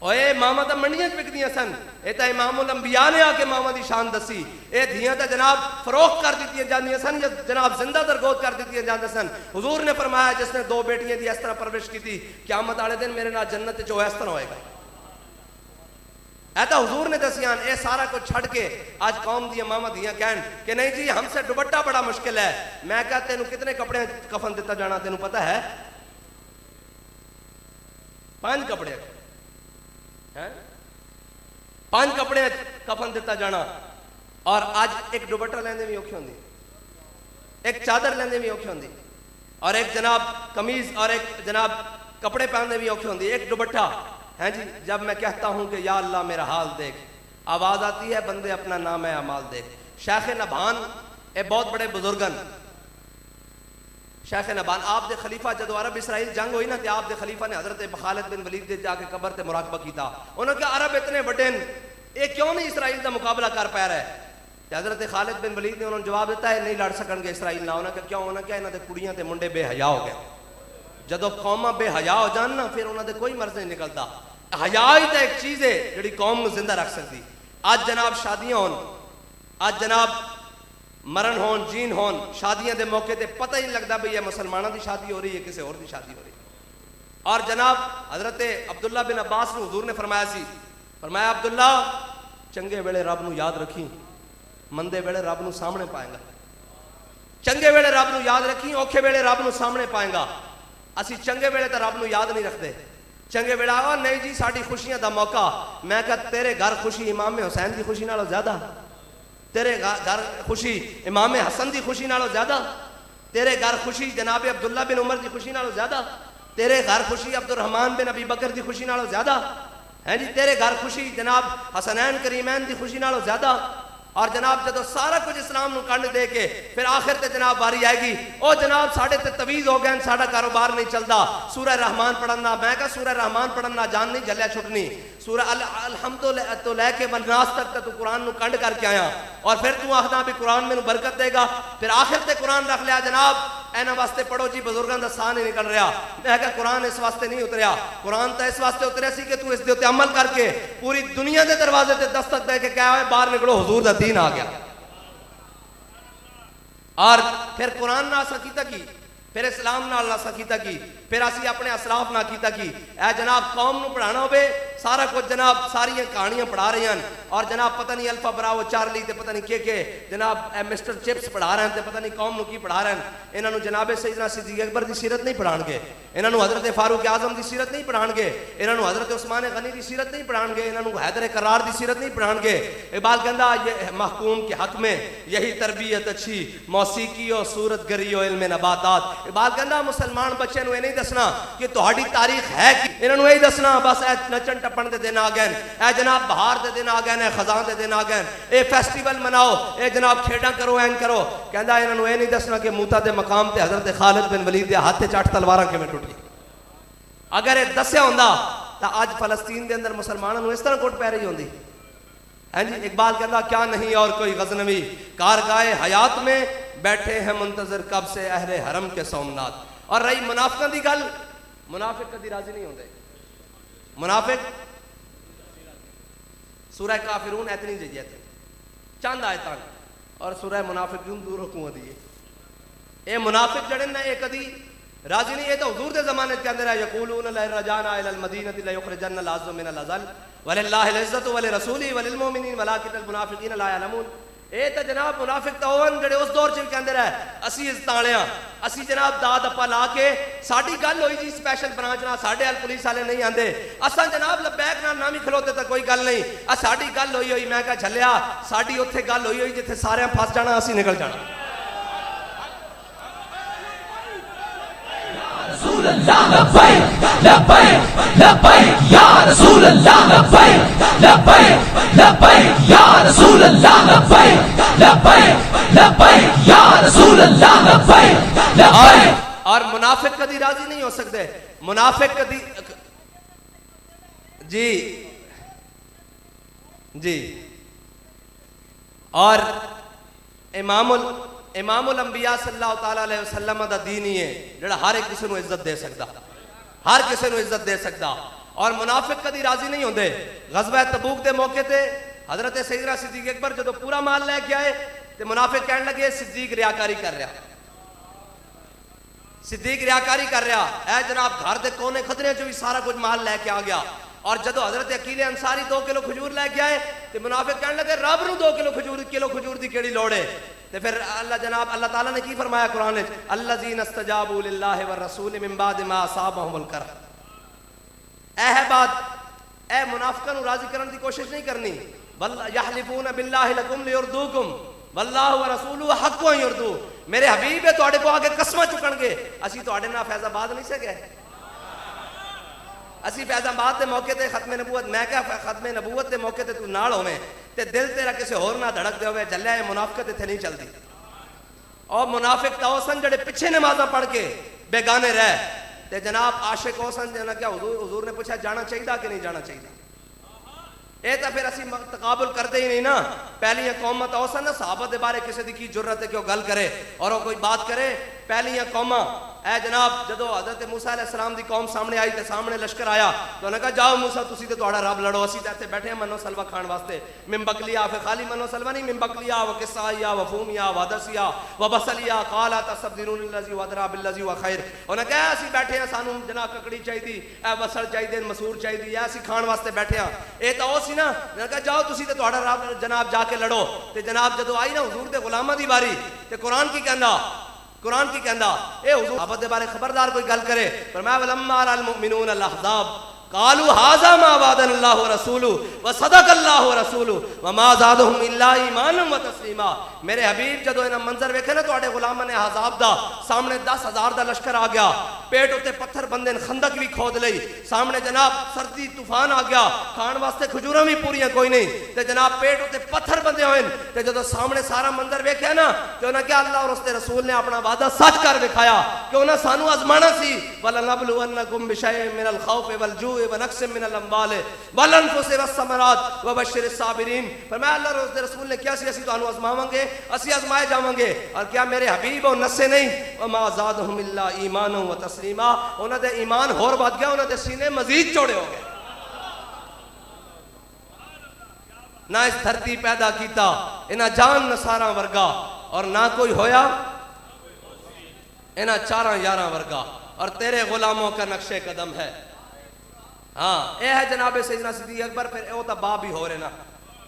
ओए मामा तो मंडियां च विकदियां सन, ये तो इमामुल अंबिया ने आके मामा की शान दसी। ये धियां तो जनाब फरोख्त कर दी जांदियां सन, या जनाब जिंदा दरगोद कर दी जाते सन। हुजूर ने फरमाया जिसने 2 बेटियां की इस तरह परवरिश की थी, क़यामत वाले दिन मेरे नाल जन्नत जो इस तरह होएगा। ऐसा हुजूर ने दसियान। ये सारा कुछ छड़ के आज कौम दी मामा दियां कहन कि नहीं जी हमसे दुपट्टा बड़ा मुश्किल है। मैं क्या तेनू कितने कपड़े कफन दिता जाना तेनू पता है? 5 कपड़े हैं, 5 कपड़े कफन दिता जाना। और आज एक दुपट्टा लेंदे भी औखी होंदी, एक चादर लेंदे भी औखी होंदी, और एक जनाब कमीज और एक जनाब कपड़े पहनने भी औखी होंदी, एक दुपट्टा है जी। जब मैं कहता हूं कि या अल्लाह मेरा हाल देख, आवाज आती है बंदे अपना नाम है अमाल देख। शेख नबान ए बहुत बड़े बुजुर्गन, शेख नबान आप दे खलीफा जदों अरब इसराइल जंग हुई ना, तो आप दे खलीफा ने हजरत खालिद बिन वलीद दे जाके कबर ते मुराकबा किया। उन्होंने कहा अरब इतने बड़े ये क्यों नहीं इसराइल का मुकाबला कर पा रहा है? हजरत खालिद बिन वलीद ने उन्होंने जवाब दिता है नहीं लड़ सकणगे इसराइल ना। उन्होंने कहा क्यों? उन्होंने कहा इन्होंने कुड़ियां ते मुंडे बेहया हो गए। जदों कौमां बेहया हो जान ना, फिर उन्होंने कोई मर्ज नहीं निकलता। हया ही तो एक चीज़ है जी कौम को जिंदा रख सकती। अज जनाब शादियां होन, अज जनाब मरण होन, जीन होन, शादियां के मौके पर पता ही नहीं लगता भाई यह मुसलमानों की शादी हो रही है किसी और की शादी हो रही है। और जनाब हजरत अब्दुल्ला बिन अब्बास को हुजूर ने फरमाया सी, फरमाया अब्दुल्ला चंगे वेले रब नूं याद रखी, मंदे वेले रब नूं सामने पाएगा। चंगे वेले रब नूं याद रखी, औखे वेले रब नूं सामने पाएगा। असी चंगे वेले तो रब नूं याद नहीं रखते। चंगे वेला आ नहीं जी साड़ी खुशियां दा मौका, मैं कहा तेरे घर खुशी इमाम हुसैन की खुशी नालों ज्यादा, तेरे घर खुशी इमाम हसन की खुशी नालों ज्यादा, तेरे घर खुशी जनाब अब्दुल्ला बिन उमर की खुशी नालों ज्यादा, तेरे घर खुशी अब्दुर्रहमान बिन अबी बकर की खुशी नालों ज्यादा है जी, तेरे घर खुशी जनाब हसनैन करीमैन की खुशी नालों ज्यादा। और जनाब जो सारा कुछ इस्लाम कंड दे के फिर आखिर ते जनाब बारी आएगी, ओ जनाब साढ़े ते तवीज़ हो गए, साड़ा कारोबार नहीं चलता, सूरह रहमान पढ़ना। मैं कहा सूरह रहमान पढ़ना जान नहीं जलिया छुटनी, सूरह अलहम्दुलिल्लाह तो लैके वन्नास तक तू कुरान कंड करके आया और फिर तू आखदा भी कुरान मैनू बरकत देगा। फिर आखिर ते कुरान रख लिया जनाब एना वास्ते पढ़ो जी बुजुर्गों का सा नहीं निकल रहा। मैं कहा कुरान इस वास्ते नहीं उतरिया, कुरान तो इस वास्ते उतरिया सी कि तू इस दे उत्ते अमल करके पूरी दुनिया के दरवाजे ते दस्तक दे के क्या है बाहर निकलो हुजूर दा दीन आ गया। और फिर कुरान ना असा कीता की, फिर इस्लाम नाल असा कीता की, फिर असी अपने असलाफ ना कीता की। ए जनाब कौम नूं पढ़ाना होवे सारा कुछ जनाब सारियां कहानियां पढ़ा रहे हैं और जनाब पता नहीं अल्फा ब्रावो चार्ली ते पता नहीं के जनाब मिस्टर चिप्स पढ़ा रहे हैं ते पता नहीं कौम नूं की पढ़ा रहे हैं। इन्हों जनाब सैयदना सिद्दीक अकबर की सीरत नहीं पढ़ाएंगे, इन्हों हजरत फारूक आजम की सीरत नहीं पढ़ाएंगे, इन्हों हजरत उस्मान गनी की सीरत नहीं पढ़ाएंगे, इन्हों हैदर करार की सीरत नहीं पढ़ाएंगे। इकबाल कहता ये महकूम के हक में यही तरबियत अच्छी, मौसीकी और सूरत गरी और इल्म नबातात। इकबाल कहता मुसलमान बच्चे नूं नहीं दसना कि तुहाडी तारीख है कि, इन्होंने यही दसना बस नचन टप्पन के दिन आ गए, ए जनाब बहार के दिन आ गए, खजान के दिन आ गए, ए फेस्टिवल मनाओ, ए जनाब खेड़ा करो, एन करो। कहता इन्होंने यह नहीं दसना कि मूता के मकाम से हजरत खालिद बिन वलीद के हाथ च 8 तलवारां किवें टुटी। अगर यह दसिया होंदा तो अज फलस्तीन के अंदर मुसलमानों इस तरह कुट पै रही होंदी है जी। इकबाल कहता क्या नहीं और कोई गजनवी कारगाए हयात में बैठे हैं मुंतजर कब से अहले हरम के सोमनाथ। और रही मुनाफिकों की गल, मुनाफिक कभी राजी नहीं होते। मुनाफिक सूरह काफिरून इतनी जजियत चंद आयतान और सूरह मुनाफिकून दूर हुकूम दी है। ये मुनाफिक जड़े ना ये कदी राजी नहीं, ये तो हुजूर के जमाने के अंदर है यकूलून ला रजाना इलल मदीनति ला युखरिजन अल अज़्ज़ मिनल अज़ल वलिल्लाहिल इज़्ज़तु वलिरसूलिही वलिल मुमिनीन वलाकिनल मुनाफिकीन ला यअलमून। ये तो जनाब मुनाफिक तो होवन जड़े उस दौर च के अंदर है असी इज़्ज़तां असी जनाब दाद अप्पा ला के साडी गल होई जी स्पैशल ब्रांच ना साडे अल पुलिस वाले नहीं आंदे, असां जनाब लबैक ना भी खलोते तो कोई गल नहीं, साडी गल होई मैं कहा झलिया साडी उत्थे गल होई जिथे सारे फस जाना असी निकल जाना। रसूल अल्लाह लब्बैक लब्बैक लब्बैक या रसूल अल्लाह लब्बैक लब्बैक लब्बैक या रसूल अल्लाह लब्बैक लब्बैक लब्बैक या रसूल अल्लाह लब्बैक लब्बैक। और मुनाफिक कभी राजी नहीं हो सकते, मुनाफिक कभी जी जी। और इमामुल अंबिया सल्लल्लाहु तआला अलैहि वसल्लम दा दीन ही है जिहड़ा हर एक किसी को इज्जत दे सकता, हर किसी को इज्जत दे सकता। और मुनाफिक कभी राजी नहीं होंगे। गज़वा तबूक के मौके पे हजरत सैयदना सिद्दीक अकबर जो पूरा माल लैके आए तो मुनाफिक कहने लगे सिद्दीक रियाकारी कर रहा, सिद्दीक रियाकारी कर रहा है जनाब घर के कोने खतरे चो भी सारा कुछ माल लैके आ गया। और जो हजरत अकील अंसारी 2 किलो खजूर लैके आए तो मुनाफिक कहने लगे रब नूं 2 किलो खजूर की केड़ी लोड़ है। तो फिर अल्लाह ताला ने की फरमाया कुरान में अल्लज़ीना इस्तजाबू लिल्लाहि व रसूल मिन बाद मा असाबहुमुल करह। है बात ए मुनाफिकां नूं राजी करने की कोशिश नहीं करनी, बल यहलिफून बिल्लाहि लकुम लियुरदूकुम वल्लाहु व रसूलुहु हक़्क़ु अन युरदू। मेरे हबीब है तुहाडे को आगे कसमां चुकणगे, असी तुहाडे नाल फैज़ाबाद नहीं सके, असी फैज़ाबाद के मौके ते खत्मे नबूवत मैं क्या खत्मे नबूवत के मौके ते तू नाल होवे ते दिल तेरा किसी होर ना धड़क दे होवे जल्लिया ये मुनाफिकत इत्थे नहीं चलती। और मुनाफिक तो सन जड़े पिछे नमाज़ां पढ़ के बेगाने रह ते जनाब आशिक हो सन जना क्या हुजूर ने पूछा जाना चाहिए कि नहीं जाना चाहिए। ये तो फिर असी तकाबुल करते ही नहीं ना। पहलियां कौमां तो सन ना सहाबा दे बारे किसी की की जुर्रत है कि वह गल करे और वो कोई बात करे। पहलियां कौमां ऐ जनाब जदों हज़रत मूसा अलैहिस्सलाम दी कौम सामने आई ते सामने लश्कर आया तो उन्हें कहा जाओ मूसा तुसी ते तुहाड़ा रब लड़ो, असी ते बैठे हैं मनो सलवा खान वास्ते। मिन बकलिया, फिर खाली मनो सलवा नहीं, मिन बकलिया व किस्साया व फूमिया व दसिया व बसलिया काला तसब्दिरून लजी वदरा बिल्लजी व खैर। उन्हें कहा असी बैठे हैं सानू जनाब ककड़ी चाहिए, ए बसल चाहिए, मसूर चाहिए, असी खान वास्ते बैठे हैं। ये तो सी ना, उन्हें कहा जाओ तुसी ते तुहाड़ा रब जनाब जाके लड़ो। ते जनाब जदों आई ना हुजूर दे गुलामां दी बारी ते कुरान की कहंदा, कुरान की कहंदा ए हुजूर सहाबा दे बारे खबरदार कोई गल करे। फरमाया वलम्मा अल मुमिनून अल अहज़ाब कालू हाज़ा मा वादनल्लाहु व रसूलु व सदक़ल्लाहु व रसूलु व मा ज़ादहुम इल्ला ईमानन व तस्लीमा। मेरे हबीब जदों इन्हां मंजर वेखे ना तुहाडे गुलामां ने अहज़ाब दा, सामने 10,000 दा लश्कर आ गया, पेट उत्ते पत्थर बंदे ने, खंदक भी खोद लई, सामने जनाब सर्दी तूफान आ गया, खाण वास्ते खजूरां भी पूरियां कोई नहीं ते जनाब पेट उत्ते पत्थर बंदे होए ते जदों सामने सारा मंजर वेख्या ना ते उन्हां कहा अल्लाह और उसदे रसूल ने अपना वादा सच कर विखाया कि उन्हां सानू आजमाना सी। वलनबलुवन्नकुम बिशैइन मिनल खौफि वल जूइ व नक्सिम मिनल अम्वालि वल अनफुसि वस समरात व बश्शिरिस साबिरीन। फरमाया अल्लाह और उसदे रसूल ने क्या सी असी तुहानू आजमावांगे, असी आजमाए जावांगे। और क्या मेरे हबीब और नसे नहीं, व मा ज़ादहुम इल्ला ईमानन व तस्लीमा, उन्हां दे ईमान होर वध गया, उन्हां दे सीने मजीद चौड़े हो गए। ना इस धरती पैदा कीता इन्हां जान नसारा वर्गा और ना कोई होया इन्हां 4-11 वर्गा, और तेरे गुलामों का नक्शे कदम है। हाँ यह है जनाब सैयदना सिद्दीक अकबर। फिर वो तो बाप भी हो रहे ना,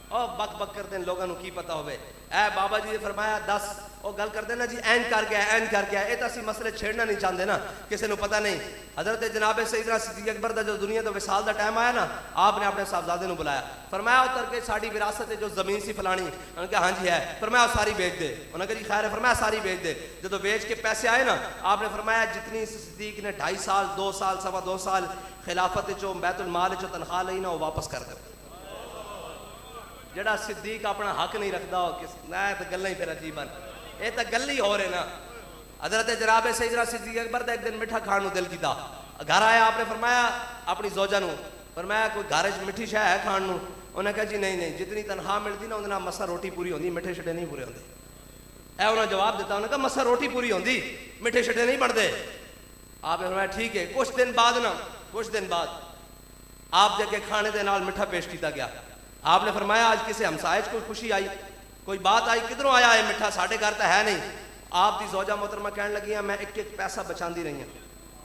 और बक बक करते हैं लोगों की पता होवे। ऐ बाबा जी ने फरमाया 10 वो गल करते ना जी ऐन कर गया, ऐन कर गया, ये तो असं मसले छेड़ना नहीं चाहते ना, किसी को पता नहीं। हजरत जनाब सैयदना सिद्दीक अकबर का जो दुनिया तो विसाल का टाइम आया ना, आपने अपने साहबजादे को बुलाया, फरमाया उतर के साड़ी विरासत है जो जमीन सी फलानी, उन्होंने कहा हाँ जी है, फरमाया सारी बेच दे, उन्होंने कहा जी खैर है, फरमाया सारी बेच दे। जो बेच के पैसे आए ना, आपने फरमाया जितनी सिद्दीक ने 2.5 साल 2 साल 2.25 साल खिलाफत चो बैतुल माल चो तनख्वाह लई ना, वो वापस कर दो। जड़ा सिद्दीक अपना हक नहीं रखता हो किस ना, तो गल्लां ही फिर अजीबन, ये तो गल ही हो रहे ना। हजरत जनाब सैयदना सिद्दीक अकबर का एक दिन मिठा खाण को दिल किया, घर आया, आपने फरमाया अपनी जोजा नू, फरमाया कोई घर च मिठी शह है खाण नू? उन्हें कहा जी नहीं नहीं, जितनी तनख्वाह मिलती ना उन्हें मसा रोटी पूरी होती, मिठे छटे नहीं पूरे होंगे। ऐ उन्हें जवाब दिता, उन्हें कहा मसा रोटी पूरी होती, मिठे छटे नहीं बनते। आपने फरमाया ठीक है। कुछ दिन बाद ना, कुछ दिन बाद आप जगह खाने के नाल मिठा पेश किया गया। आपने फरमाया आज किसी हमसाए कोई खुशी आई, कोई बात आई, किधरों आया है मिठा, साढ़े घर तो है नहीं। आप दी जोजा मोहतरमा कहने लगी मैं एक एक पैसा बचाती रही हूँ,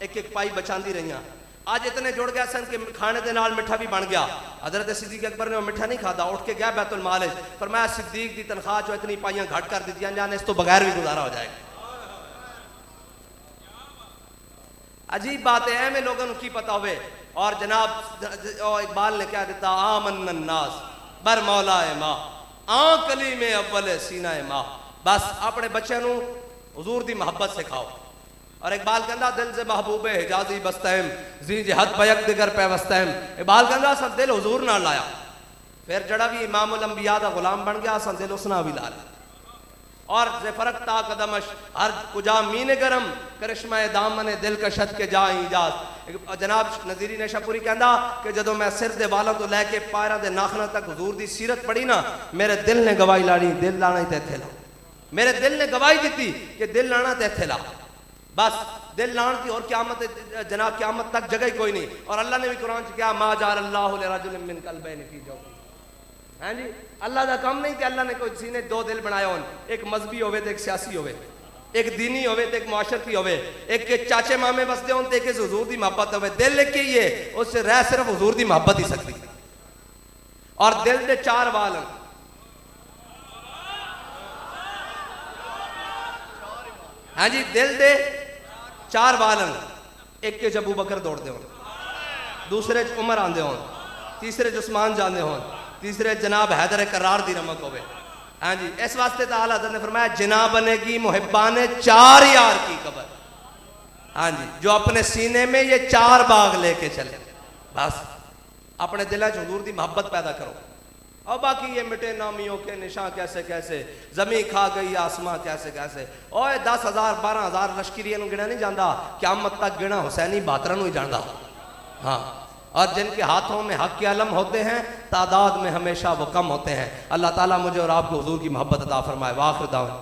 एक एक पाई बचाती रही हूँ, आज इतने जुड़ गया सन कि खाने के नाल मिठा भी बन गया। हजरत सिद्दीक अकबर ने मिठा नहीं खाता, उठ के गया बैतुल माल, फरमाया सिद्दीक की तनख्वाह जो इतनी पाइयां घट कर दी जाने, इस तो बगैर भी गुजारा हो जाएगा। अजीब बात है, एवं लोगों को की पता होवे। और जनाब इकबाल ने क्या दिता, आमन नास बर मौला ए माँ आकली में अव्वल सीना ए माँ। बस अपने बच्चों को हुजूर दी मोहब्बत सिखाओ। और इकबाल कहता दिल से महबूब हिजाजी बस्तहम जी जहद पयक दिगर पैवस्तहम। इकबाल कहता सब दिल हुजूर ना लाया, फिर जड़ा भी इमामुल अंबिया दा गुलाम बन गया, असा दिल उसना भी ला लिया। और फरक ता कदमश हर कुजा मीन गरम करिश्मा दामन दिल कशत के जा इजाज। जनाब नजीरी ने शाहपुरी कहता कि जदों मैं सिर दे वालों तो लैके पैरों के नाखना तक हुजूर दी सीरत पढ़ी ना, मेरे दिल ने गवाही लानी, दिल लाना तो इत्थे ला। मेरे दिल ने गवाही दी कि दिल लाना तो इत्थे ला। बस दिल लान की और क़यामत जनाब क़यामत तक जगह ही कोई नहीं। और अल्लाह ने भी कुरान च क्या मा जाल अल्लाहु लिरजुलिन मिन क़ल्बैनि फी जौफ़िही। हाँ जी, अल्लाह का काम नहीं कि अल्लाह ने कोई सीने 2 दिल बनाए हो, एक मजहबी होवे तो एक सियासी होवे, एक दीनी होवे तो एक मुआशरती होवे, एक के चाचे मामे बसते हो तो एक हुजूर दी मोहब्बत होवे। दिल एक ही है, उससे रह सिर्फ हुजूर दी मोहब्बत ही सकती। और दिल दे 4 वाल, हाँ जी, दिल दे 4 वाल, एक के अबू बकर दौड़ते हो, दूसरे उमर आंदे हो, तीसरे उस्मान जाते हो, तीसरे जनाब हैदर करार दी रमक होवे। हाँ जी, इस वास्ते तो आला हज़रत ने फरमाया जिना बनेगी मुहिब्बाने 4 यार की कबर। हाँ जी, जो अपने सीने में ये 4 बाग लेके चले। बस अपने दिल च हुजूर दी मोहब्बत पैदा करो। और बाकी ये मिटे नामियों के निशान कैसे कैसे, जमी खा गई आसमां कैसे कैसे। और 10,000 12,000 लश्करियों गिना नहीं जाता, क़यामत तक गिना हुसैनी बातरा ही जाता। हाँ, और जिनके हाथों में हक के अलम होते हैं तादाद में हमेशा वो कम होते हैं। अल्लाह ताला मुझे और आपको हुजूर की मोहब्बत अता फरमाए। वाखिर दावा।